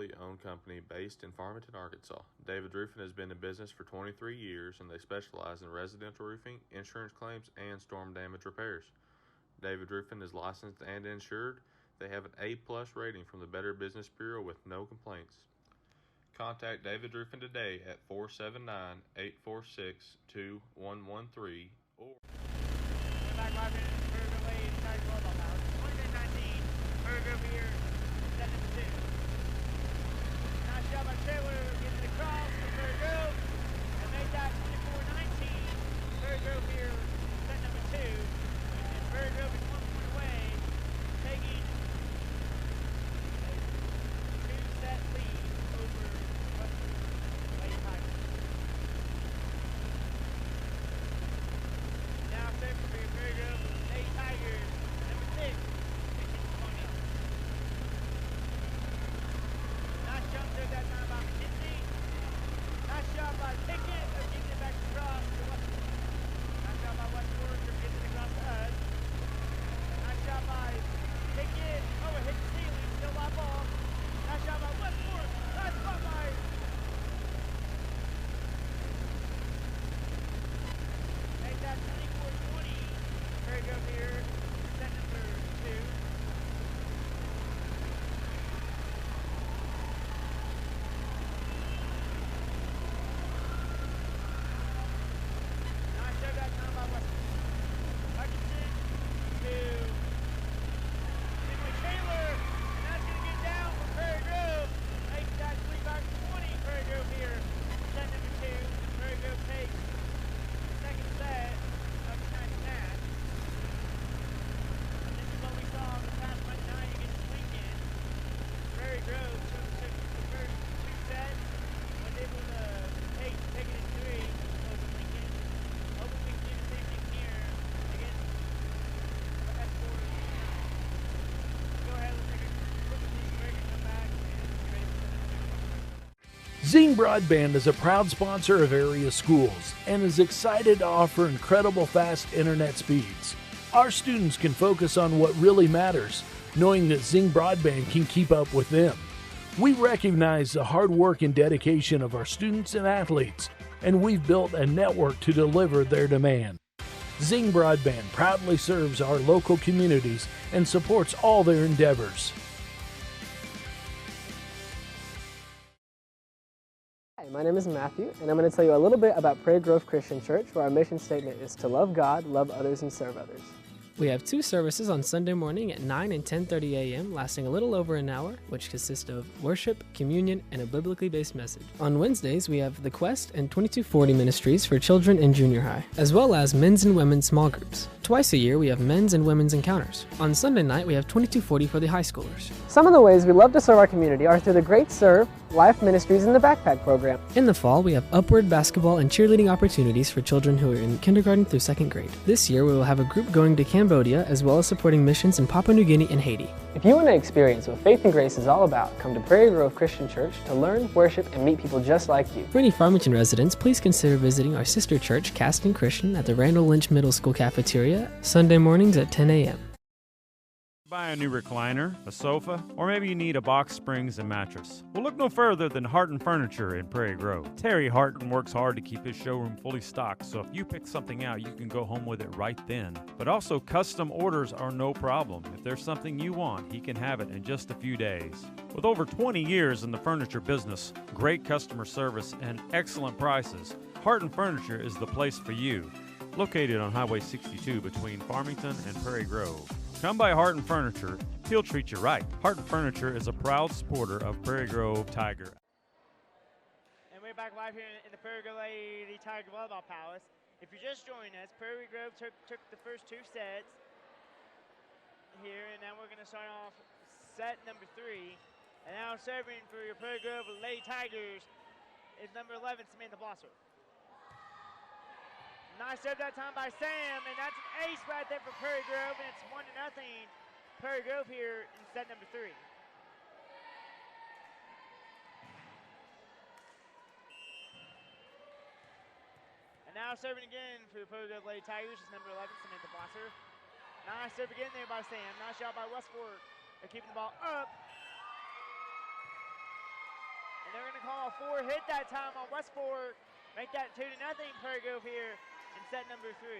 B: family owned company based in Farmington, Arkansas. David Roofing has been in business for 23 years and they specialize in residential roofing, insurance claims, and storm damage repairs. David Roofing is licensed and insured. They have an A+ rating from the Better Business Bureau with no complaints. Contact David Roofing today at 479-846-2113 or
A: back live here in the Prairie Ladies Tiger Volleyball Palace. 2019 Prairie here, set number 2. Nice job by Taylor getting it across to Prairie Grove and made that 24-19. Prairie Grove here, set number 2. And Prairie Grove is 1 point away, taking a 2-set lead over Western Lady Tigers. Now set for your Prairie Grove Lady Tigers, number 6. Nice jump there that time by McKenzie. Nice job by Pickett of getting it back across to Westport. Nice job by Westport of getting it across to us. Nice job by Pickett. Oh, it hit the ceiling. Still live ball. Nice job by Westport. Nice spotlight. Make that 24-20. Prairie Grove here. Set number 2. Nice job that time by Westport. Hutchinson to Finley Taylor, and that's going to get down for Prairie Grove. Makes that 25-20. Prairie Grove here, set number 2. Prairie Grove takes the second set of tonight's match. This is what we saw the past Monday night against Lincoln. Prairie Grove took the first 2 sets, was able to take it in 3 over Lincoln. Hoping we can do the same thing here against Westport. Go ahead, let's take a quick break and come back and get ready for the
E: Zing Broadband is a proud sponsor of area schools and is excited to offer incredible fast internet speeds. Our students can focus on what really matters, knowing that Zing Broadband can keep up with them. We recognize the hard work and dedication of our students and athletes, and we've built a network to deliver their demand. Zing Broadband proudly serves our local communities and supports all their endeavors.
D: Hi, my name is Matthew, and I'm going to tell you a little bit about Prairie Grove Christian Church, where our mission statement is to love God, love others, and serve others. We have 2 services on Sunday morning at 9 and 10:30 a.m., lasting a little over an hour, which consist of worship, communion, and a biblically based message. On Wednesdays, we have The Quest and 2240 ministries for children and junior high, as well as men's and women's small groups. Twice a year, we have men's and women's encounters. On Sunday night, we have 2240 for the high schoolers. Some of the ways we love to serve our community are through the Great Serve, Life Ministries, and the Backpack Program. In the fall, we have Upward basketball and cheerleading opportunities for children who are in kindergarten through 2nd grade. This year, we will have a group going to Cambodia, as well as supporting missions in Papua New Guinea and Haiti. If you want to experience what faith and grace is all about, come to Prairie Grove Christian Church to learn, worship, and meet people just like you. For any Farmington residents, please consider visiting our sister church, Caston Christian, at the Randall Lynch Middle School cafeteria, Sunday mornings at 10 a.m.
C: Buy a new recliner, a sofa, or maybe you need a box springs and mattress. Well, look no further than Harton Furniture in Prairie Grove. Terry Harton works hard to keep his showroom fully stocked, so if you pick something out, you can go home with it right then. But also, custom orders are no problem. If there's something you want, he can have it in just a few days. With over 20 years in the furniture business, great customer service, and excellent prices, Harton Furniture is the place for you. Located on Highway 62 between Farmington and Prairie Grove. Come by Harton Furniture, he'll treat you right. Harton Furniture is a proud supporter of Prairie Grove Tiger.
A: And we're back live here in the Prairie Grove Lady Tiger Volleyball Palace. If you're just joining us, Prairie Grove took the first 2 sets here, and now we're going to start off set number 3. And now serving for your Prairie Grove Lady Tigers is number 11, Samantha Blosser. Nice serve that time by Sam, and that's an ace right there for Prairie Grove, and it's 1-0 Prairie Grove here in set number 3. And now serving again for the Prairie Grove Lady Tigers is number 11, Samantha Blosser. Nice serve again there by Sam. Nice shot by Westport. They're keeping the ball up. And they're going to call a 4-hit that time on Westport. Make that 2-0 Prairie Grove here in set number 3.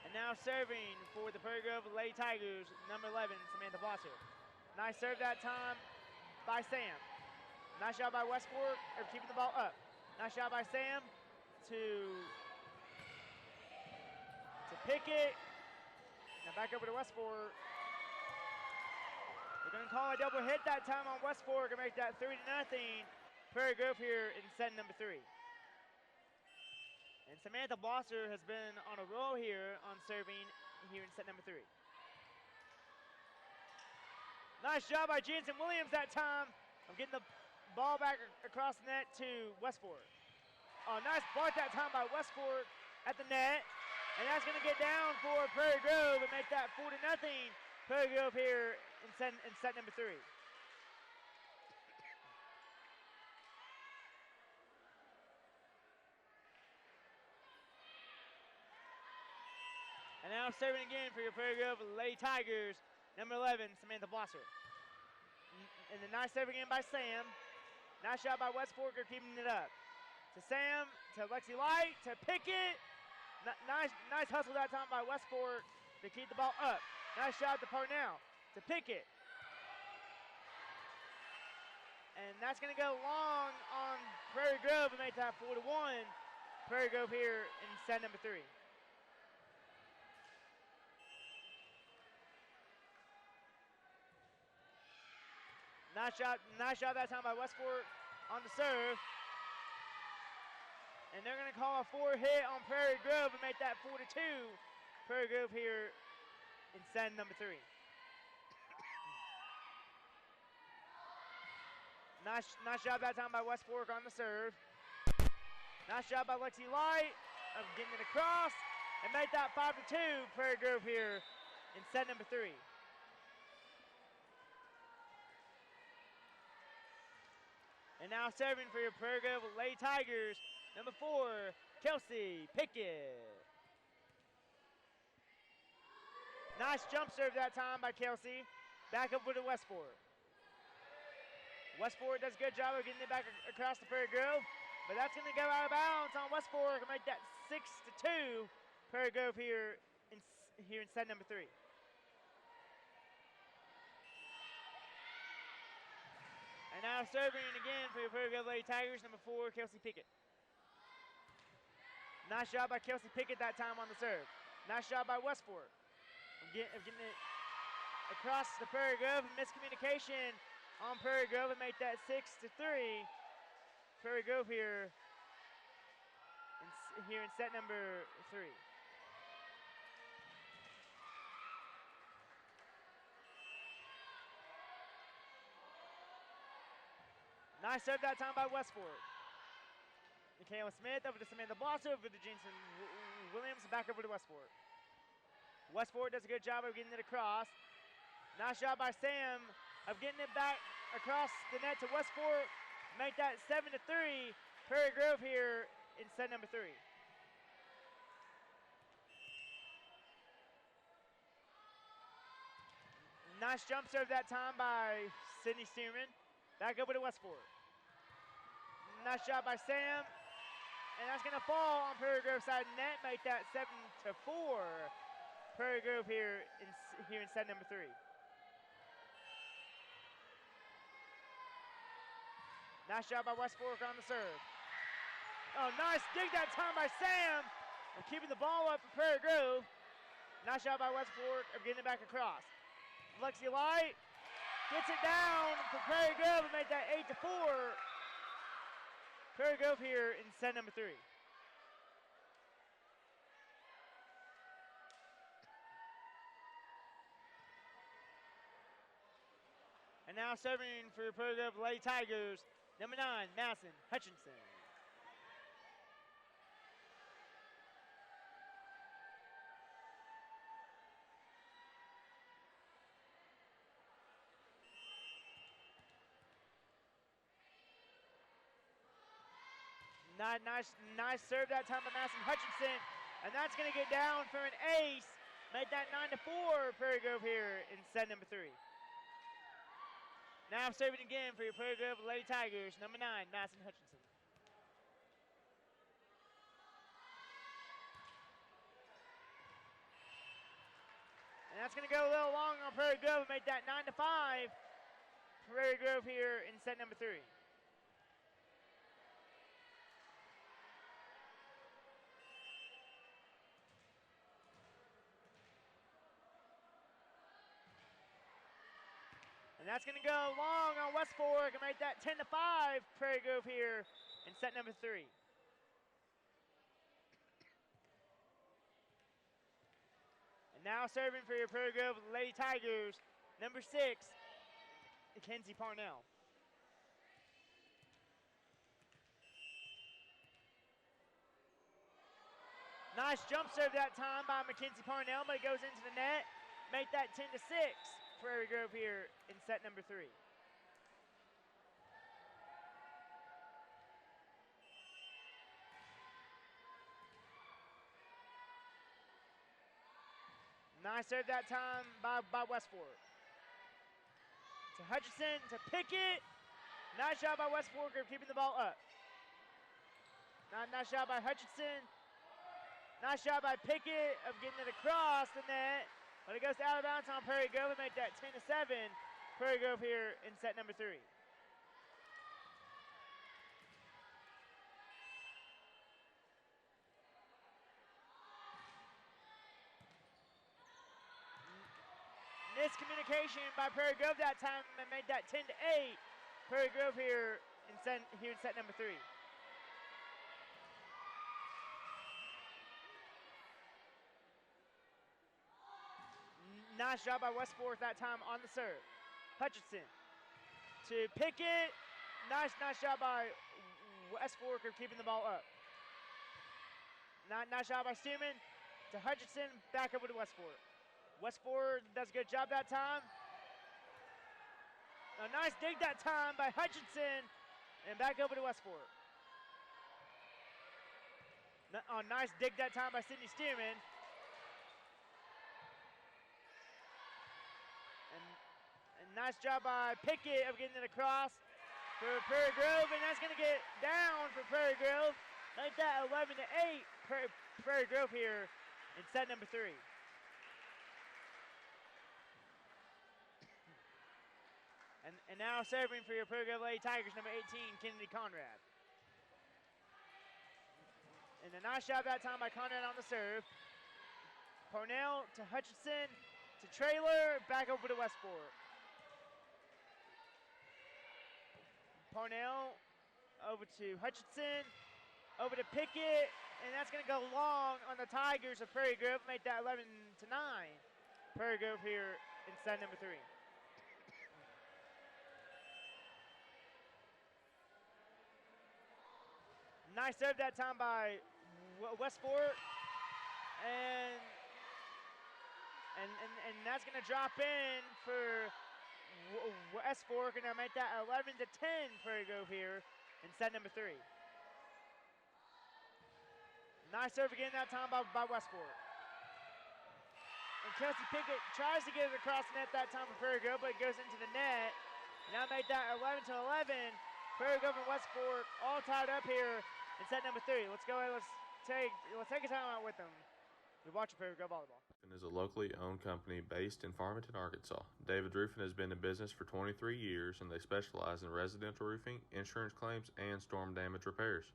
A: And now serving for the Prairie Grove Lady Tigers, number 11, Samantha Blosser. Nice serve that time by Sam. Nice job by Westport of keeping the ball up. Nice job by Sam to Pickett. Now back over to Westport. They're going to call a double hit that time on Westport to make that 3-0 Prairie Grove here in set number 3. And Samantha Blosser has been on a roll here on serving here in set number 3. Nice job by Jansen Williams that time of getting the ball back across the net to Westport. Oh, nice block that time by Westport at the net. And that's going to get down for Prairie Grove and make that 4-0 Prairie Grove here in set number 3. And now serving again for your Prairie Grove Lady Tigers, number 11, Samantha Blosser. And the nice serve again by Sam. Nice shot by Westport, keeping it up. To Sam, to Lexi Light, to Pickett. Nice hustle that time by Westport to keep the ball up. Nice shot to Parnell, to Pickett. And that's going to go long on Prairie Grove and make that 4-1. Prairie Grove here in set number 3. Nice shot that time by Westport on the serve. And they're going to call a 4-hit on Prairie Grove and make that 4-2. Prairie Grove here in set number 3. Nice job that time by Westport on the serve. Nice job by Lexi Light of getting it across and make that 5-2. Prairie Grove here in set number 3. And now serving for your Prairie Grove Lady Tigers, number 4, Kelsey Pickett. Nice jump serve that time by Kelsey. Back up with the Westport. Westport does a good job of getting it back across the Prairie Grove, but that's going to go out of bounds on Westport to make that 6-2 Prairie Grove here in set number 3. And now serving again for your Prairie Grove Lady Tigers, number 4, Kelsey Pickett. Nice job by Kelsey Pickett that time on the serve. Nice job by Westport of getting it across the Prairie Grove. Miscommunication on Prairie Grove and make that 6-3. Prairie Grove here in set number 3. Nice serve that time by Westport. Michaela Smith over to Samantha Blosser, over to Jensen Williams, back over to Westport. Westport does a good job of getting it across. Nice job by Sam of getting it back across the net to Westport. Make that 7-3. Prairie Grove here in set number 3. Nice jump serve that time by Sydney Stearman. Back over to Westport. Nice job by Sam. And that's going to fall on Prairie Grove side net. Make that 7-4. Prairie Grove here in set number 3. Nice job by Westport on the serve. Oh, nice dig that time by Sam of keeping the ball up for Prairie Grove. Nice job by Westport of getting it back across. Lexi Light gets it down for Prairie Grove and make that 8-4. Prairie Grove here in set number 3. And now serving for Prairie Grove Lady Tigers, number 9, Madison Hutchinson. Nice serve that time by Madison Hutchinson. And that's going to get down for an ace. Make that 9-4 Prairie Grove here in set number 3. Now serving again for your Prairie Grove Lady Tigers, number 9, Madison Hutchinson. And that's going to go a little long on Prairie Grove and make that 9-5. Prairie Grove here in set number 3. And that's going to go long on West Fork and make that 10-5. Prairie Grove here in set number 3. And now serving for your Prairie Grove Lady Tigers, number 6, Mackenzie Parnell. Nice jump serve that time by Mackenzie Parnell, but it goes into the net. Make that 10-6. Prairie Grove here in set number 3. Nice serve that time by West Fork. To Hutchinson, to Pickett. Nice job by West Fork of keeping the ball up. Nice job by Hutchinson. Nice job by Pickett of getting it across the net. But it goes out of bounds on Prairie Grove and make that 10-7. Prairie Grove here in set number 3. Miscommunication by Prairie Grove that time and made that 10-8. Prairie Grove here in set number 3. Nice job by West Fork that time on the serve. Hutchinson to Pickett. Nice job by West Fork of keeping the ball up. Nice job by Stewman to Hutchinson. Back over to West Fork. West Fork does a good job that time. A nice dig that time by Hutchinson. And back over to West Fork. Nice dig that time by Sydney Stewman. And nice job by Pickett of getting it across for Prairie Grove, and that's going to get down for Prairie Grove. Make that 11-8. Prairie Grove here in set number 3. And now serving for your Prairie Grove Lady Tigers, number 18, Kennedy Conrad. And a nice job that time by Conrad on the serve. Parnell to Hutchinson to Trailer, back over to West Fork. Parnell over to Hutchinson, over to Pickett, and that's going to go long on the Tigers of Prairie Grove, make that 11-9. Prairie Grove here in set number 3. Nice serve that time by West Fork, and that's going to drop in for West Fork, and they'll make that 11-10 Prairie Grove here in set number 3. Nice serve again that time by West Fork. And Kelsey Pickett tries to get it across the net that time for Prairie Grove, but it goes into the net. Now make that 11-11. Prairie Grove and West Fork all tied up here in set number 3. Let's go ahead, let's take a time out with them. You're watching Prairie Grove Volleyball.
B: Is a locally owned company based in Farmington, Arkansas. David Roofing has been in business for 23 years, and they specialize in residential roofing, insurance claims, and storm damage repairs.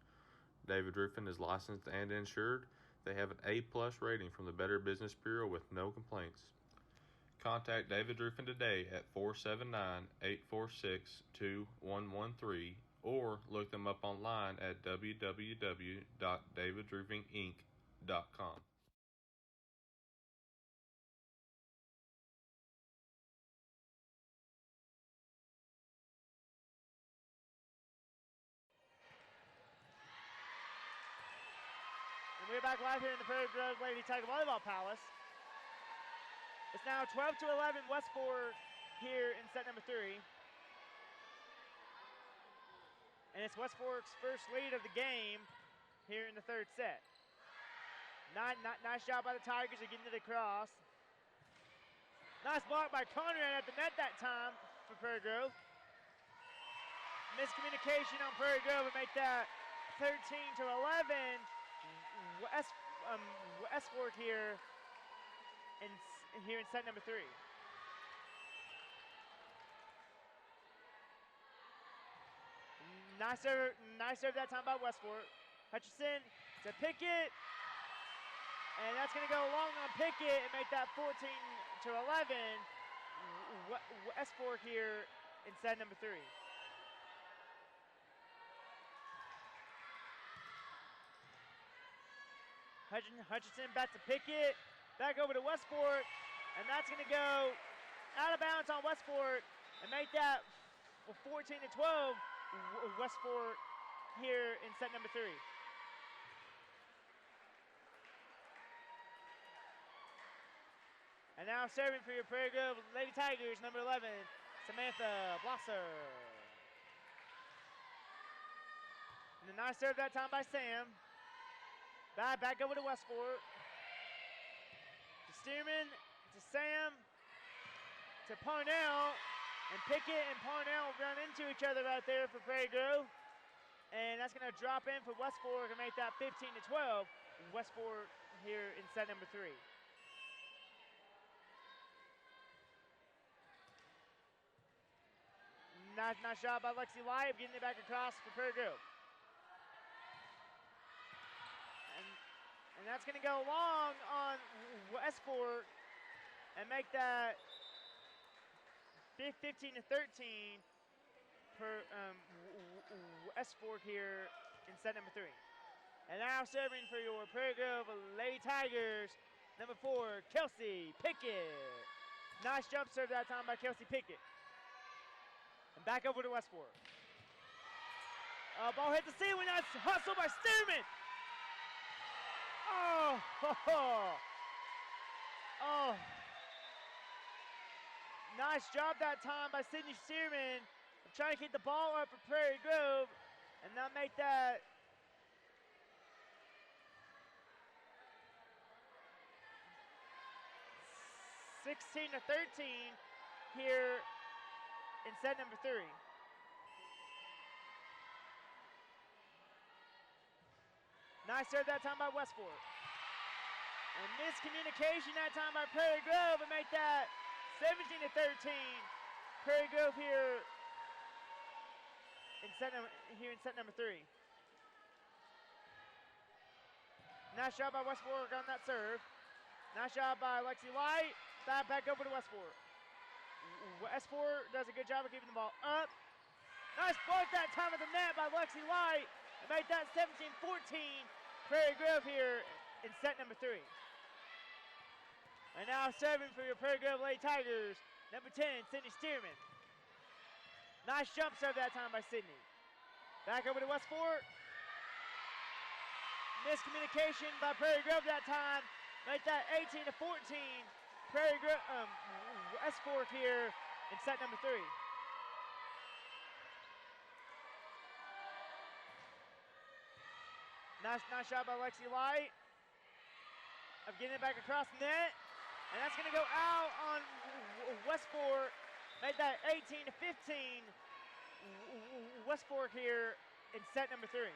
B: David Roofing is licensed and insured. They have an A+ rating from the Better Business Bureau with no complaints. Contact David Roofing today at 479-846-2113 or look them up online at www.davidroofinginc.com.
A: And we're back live here in the Prairie Grove Lady Tiger Volleyball Palace. It's now 12-11 West Fork here in set number 3. And it's West Fork's first lead of the game here in the 3rd set. Nice job by the Tigers of getting it across. Nice block by Conrad at the net that time for Prairie Grove. Miscommunication on Prairie Grove and make that 13-11. West Fork here in set number 3. Nice serve that time by West Fork. Hutchinson to Pickett. And that's going to go long on Pickett and make that 14-11. West Fork here in set number 3. Hutchinson back to Pickett. Back over to West Fork. And that's going to go out of bounds on West Fork and make that 14-12. West Fork here in set number 3. And now serving for your Prairie Grove Lady Tigers, number 11, Samantha Blosser. And a nice serve that time by Sam. Back over to West Fork. To Stearman, to Sam, to Parnell. And Pickett and Parnell run into each other right there for Prairie Grove. And that's going to drop in for West Fork and make that 15-12. West Fork here in set number 3. Nice job by Lexi Live getting it back across for Prairie Grove. And that's going to go long on West Fork and make that 15-13 per West Fork here in set number 3. And now serving for your Prairie Grove Lady Tigers, number 4, Kelsey Pickett. Nice jump serve that time by Kelsey Pickett. And back over to West Fork. Ball hit the ceiling, nice hustle by Stearman. Oh. Nice job that time by Sydney Stearman. Trying to keep the ball up for Prairie Grove and not make that 16-13 here in set number 3. Nice serve that time by West Fork. And miscommunication that time by Prairie Grove and make that 17-13. Prairie Grove here in set number 3. Nice job by West Fork on that serve. Nice job by Lexi Light. Back over to West Fork. West Fork does a good job of keeping the ball up. Nice block that time at the net by Lexi Light and make that 17-14. Prairie Grove here in set number 3. And now serving for your Prairie Grove Lady Tigers, number 10, Sydney Stearman. Nice jump serve that time by Sydney. Back over to West Fork. Miscommunication by Prairie Grove that time. Make that 18-14. Prairie Grove, West Fork here in set number 3. Nice shot by Lexi Light of getting it back across the net. And that's going to go out on West Fork. Make that 18-15. West Fork here in set number 3.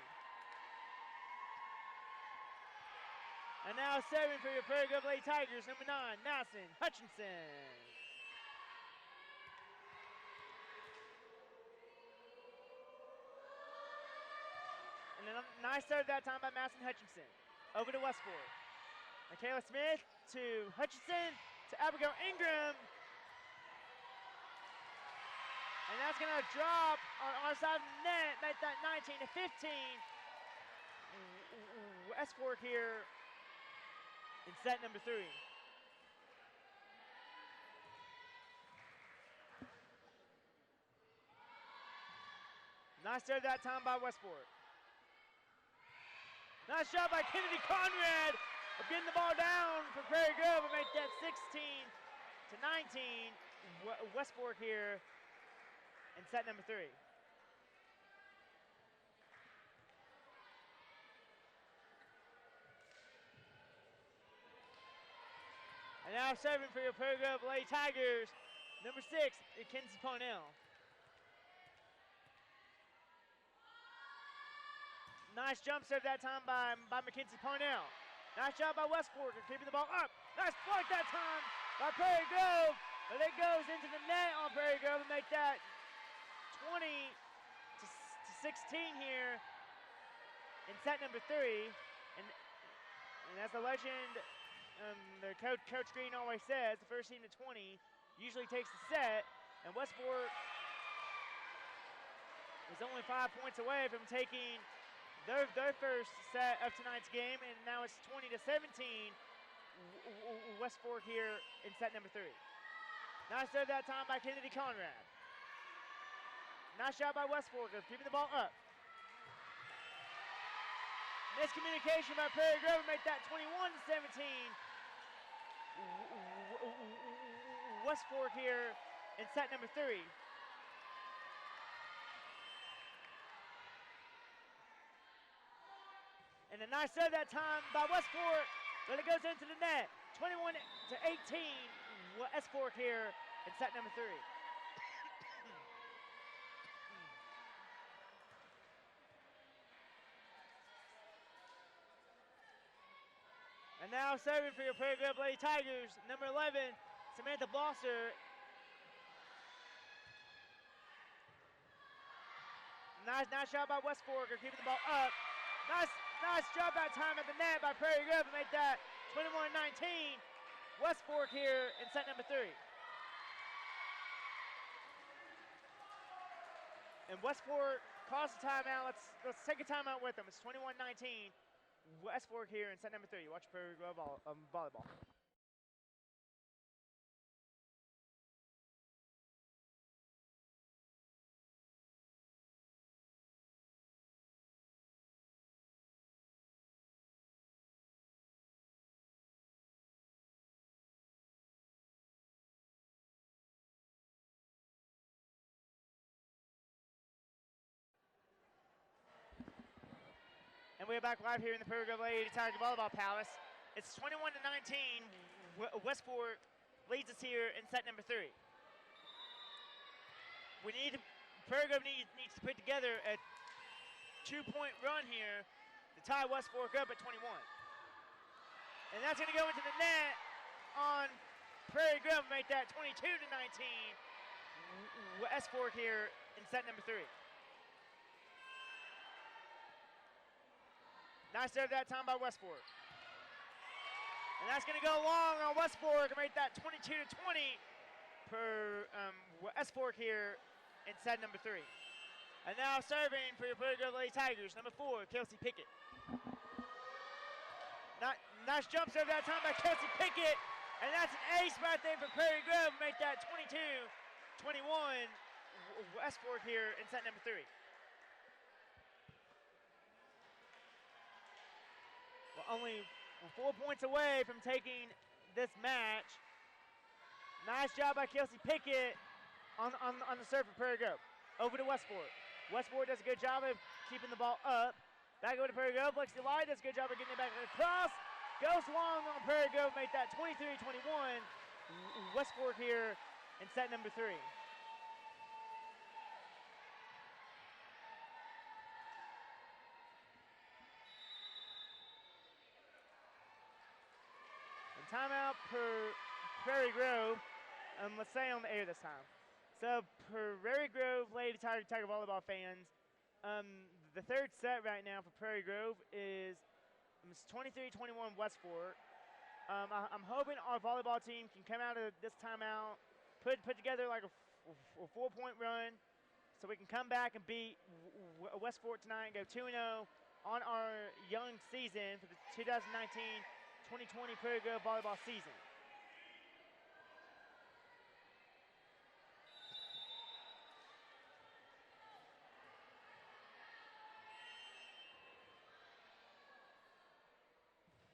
A: And now serving for your Prairie Grove Lady Tigers, number 9, Madison Hutchinson. And then a nice serve that time by Madison Hutchinson. Over to West Fork. Michaela Smith to Hutchinson to Abigail Ingram. And that's going to drop on our side of the net, make that 19-15. West Fork here in set number 3. Nice serve that time by West Fork. Nice shot by Kennedy Conrad of getting the ball down for Prairie Grove and make that 16-19. West Fork here in set number 3. And now serving for your Prairie Grove Lady Tigers, number 6, Kenzie Parnell. Nice jump serve that time by Mackenzie Parnell. Nice job by West Fork, keeping the ball up. Nice block that time by Prairie Grove, but it goes into the net on Prairie Grove and make that 20 to 16 here in set number 3. And as the legend, the Coach Green always says, the first team to 20 usually takes the set, and West Fork is only 5 points away from taking their first set of tonight's game, and now it's 20 to 17. West Fork here in set number 3. Nice serve that time by Kennedy Conrad. Nice shot by West Fork, keeping the ball up. Miscommunication by Prairie Grove make that 21 to 17. West Fork here in set number 3. And a nice serve that time by West Fork, but it goes into the net. 21 to 18, West Fork here in set number 3. And now serving for your Prairie Grove Lady Tigers, number 11, Samantha Blosser. Nice shot by West Fork, keeping the ball up. Nice job that time at the net by Prairie Grove to make that 21-19. West Fork here in set number 3. And West Fork calls the timeout. Let's take a timeout with them. It's 21-19. West Fork here in set number 3. Watch Prairie Grove volleyball. And we're back live here in the Prairie Grove Lady Tiger Volleyball Palace. It's 21 to 19. West Fork leads us here in set number 3. Prairie Grove needs to put together a 2-point run here to tie West Fork up at 21. And that's going to go into the net on Prairie Grove, make that 22 to 19. West Fork here in set number 3. Nice serve that time by West Fork. And that's going to go long on West Fork and make that 22 to 20 per West Fork here in set number 3. And now serving for your Prairie Grove Lady Tigers, number 4, Kelsey Pickett. Nice jump serve that time by Kelsey Pickett. And that's an ace right there for Prairie Grove, make that 22-21 West Fork here in set number 3. We're only 4 points away from taking this match. Nice job by Kelsey Pickett on the serve for Prairie Grove. Over to West Fork. West Fork does a good job of keeping the ball up. Back over to Prairie Grove. Lexi Light does a good job of getting it back across. Goes long on Prairie Grove, make that 23-21. West Fork here in set number 3. And timeout per Prairie Grove. Let's stay on the air this time. So Prairie Grove Lady Tiger Volleyball fans, the third set right now for Prairie Grove is 23-21 West Fork. I'm hoping our volleyball team can come out of this timeout, put together like a 4-point run so we can come back and beat West Fork tonight and go 2-0 on our young season for the 2019-2020 Prairie Grove volleyball season.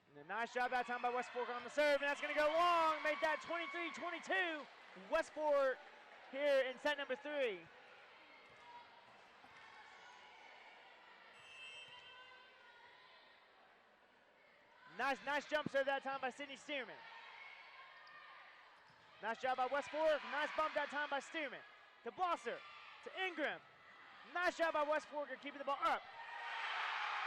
A: And a nice job that time by West Fork on the serve, and that's going to go long, make that 23-22. West Fork here in set number 3. Nice jump serve that time by Sydney Stearman. Nice job by West Fork. Nice bump that time by Stearman. To Blosser. To Ingram. Nice job by West Fork keeping the ball up.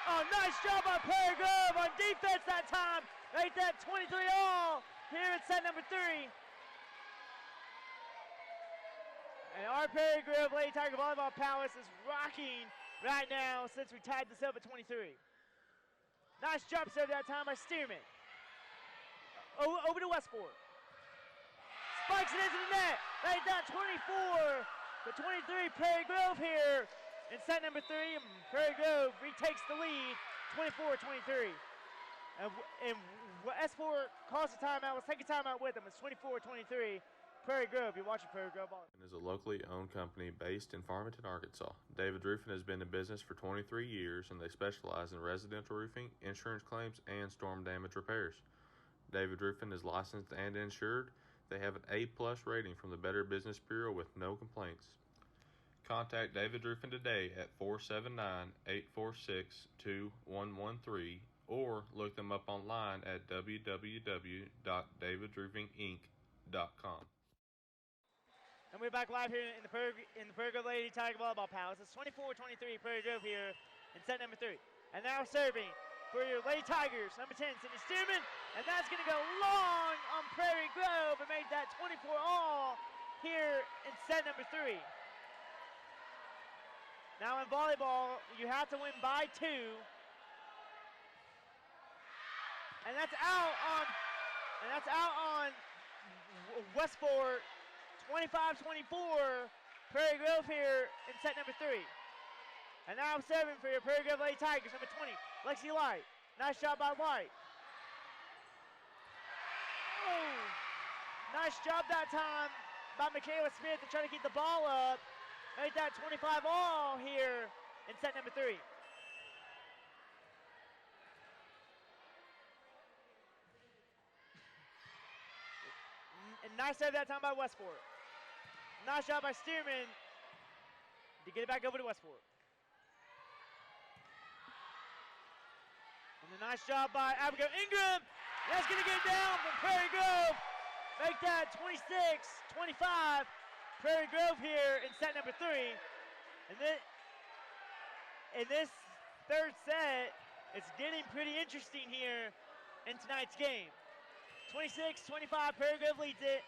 A: Oh, nice job by Prairie Grove on defense that time. Make that 23 all here at set number 3. And our Prairie Grove Lady Tiger Volleyball Palace is rocking right now since we tied this up at 23. Nice jump serve that time by Stearman. Over to Westport. Spikes it into the net. Make that 24 to 23. Prairie Grove here in set number 3. And Prairie Grove retakes the lead, 24-23. And Westport calls the timeout. Let's take a timeout with them. It's 24-23. Prairie Grove, you're watching Prairie Grove Volleyball.
B: Is a locally owned company based in Farmington, Arkansas. David Roofing has been in business for 23 years, and they specialize in residential roofing, insurance claims, and storm damage repairs. David Roofing is licensed and insured. They have an A+ rating from the Better Business Bureau with no complaints. Contact David Roofing today at 479-846-2113 or look them up online at www.davidroofinginc.com.
A: And we're back live here in the Prairie Grove Lady Tiger Volleyball Palace. It's 24-23 Prairie Grove here in set number 3. And now serving for your Lady Tigers, number 10, Sydney Stearman. And that's going to go long on Prairie Grove and make that 24 all here in set number 3. Now in volleyball, you have to win by 2. And that's out on Westport. 25-24, Prairie Grove here in set number 3. And now serving for your Prairie Grove Lady Tigers, number 20, Lexi Light. Nice shot by Light. Oh, nice job that time by Michaela Smith to try to keep the ball up. Make that 25 all here in set number 3. And nice save that time by Westport. Nice shot by Stearman to get it back over to Westport. And a nice job by Abigail Ingram. That's going to get down from Prairie Grove. Make that 26-25. Prairie Grove here in set number 3. And then in this third set, it's getting pretty interesting here in tonight's game. 26-25, Prairie Grove leads it.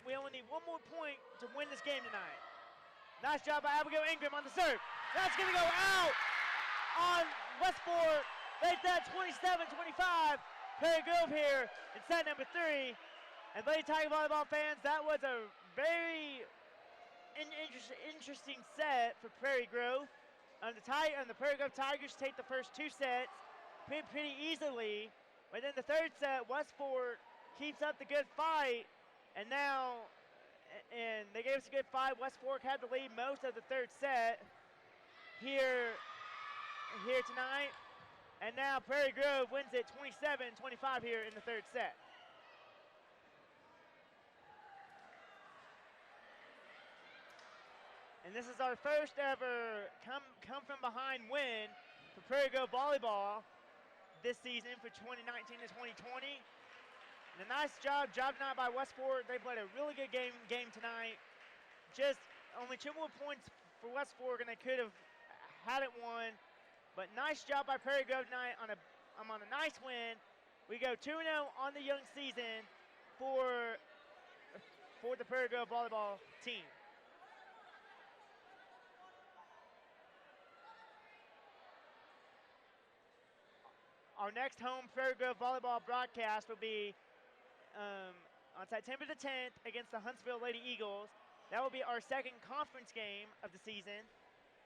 A: We only need one more point to win this game tonight. Nice job by Abigail Ingram on the serve. That's going to go out on Westport. Make that 27-25. Prairie Grove here in set number 3. And Lady Tiger Volleyball fans, that was a very interesting set for Prairie Grove. The Prairie Grove Tigers take the first 2 sets pretty easily. But then the third set, Westport keeps up the good fight. And they gave us a good fight. Westport had the lead most of the third set here tonight. And now Prairie Grove wins it 27-25 here in the third set. And this is our first ever come from behind win for Prairie Grove Volleyball this season for 2019 to 2020. And a nice job tonight by Westport. They played a really good game tonight. Just only 2 more points for Westport, and they could have had it won. But nice job by Prairie Grove tonight on a nice win. We go 2-0 on the young season for the Prairie Grove Volleyball team. Our next home Prairie Grove Volleyball broadcast will be on September the 10th against the Huntsville Lady Eagles. That will be our second conference game of the season.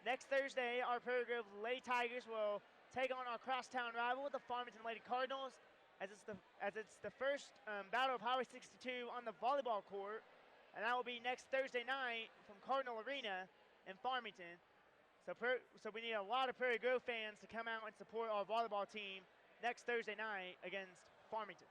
A: Next Thursday, our Prairie Grove Lady Tigers will take on our crosstown rival, the Farmington Lady Cardinals, as it's the first battle of Highway 62 on the volleyball court, and that will be next Thursday night from Cardinal Arena in Farmington. So we need a lot of Prairie Grove fans to come out and support our volleyball team next Thursday night against Farmington.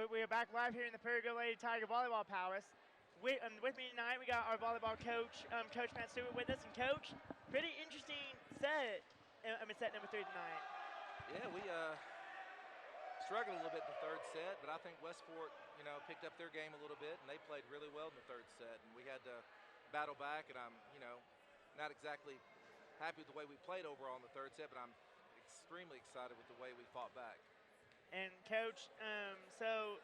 A: we're back live here in the Prairie Lady Tiger Volleyball Palace. With me tonight, we got our volleyball coach, Coach Matt Stewart, with us. And Coach, pretty interesting set. Set number 3 tonight.
F: Yeah, we struggled a little bit in the third set, but I think Westport, picked up their game a little bit, and they played really well in the third set. And we had to battle back, and I'm, not exactly happy with the way we played overall in the third set, but I'm extremely excited with the way we fought back.
A: And Coach, so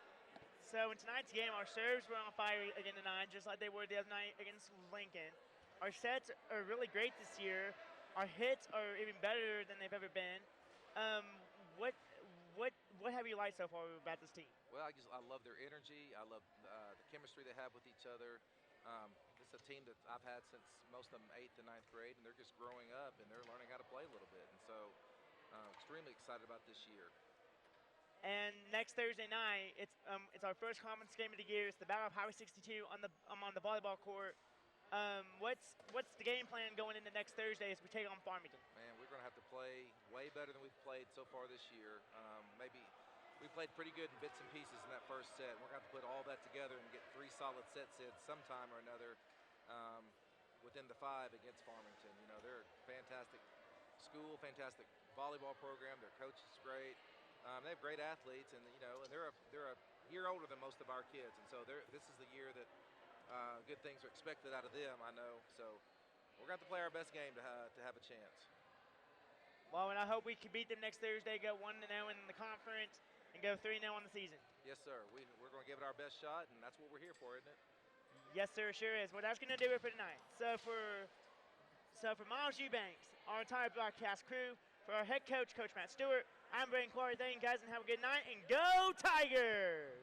A: in tonight's game, our serves were on fire again tonight, just like they were the other night against Lincoln. Our sets are really great this year. Our hits are even better than they've ever been. What have you liked so far about this team?
F: Well, I love their energy. I love the chemistry they have with each other. This is a team that I've had since most of them 8th and 9th grade, and they're just growing up and they're learning how to play a little bit. And so, extremely excited about this year.
A: And next Thursday night, it's our first conference game of the year. It's the Battle of Highway 62 on the volleyball court. What's the game plan going into next Thursday as we take on Farmington?
F: Man, we're going to have to play way better than we've played so far this year. Maybe we played pretty good in bits and pieces in that first set. We're going to have to put all that together and get 3 solid sets in sometime or another within the 5 against Farmington. They're a fantastic school, fantastic volleyball program. Their coach is great. They have great athletes, and they're a year older than most of our kids, and so this is the year that good things are expected out of them, I know. So we're going to have to play our best game to have a chance.
A: Well, and I hope we can beat them next Thursday, go 1-0 in the conference, and go 3-0 on the season.
F: Yes, sir. We're going to give it our best shot, and that's what we're here for, isn't it?
A: Yes, sir, sure is. Well, that's going to do it for tonight. So for Miles Eubanks, our entire broadcast crew, for our head coach, Coach Matt Stewart, I'm Braden Quarry. Thank you guys, and have a good night, and go Tigers!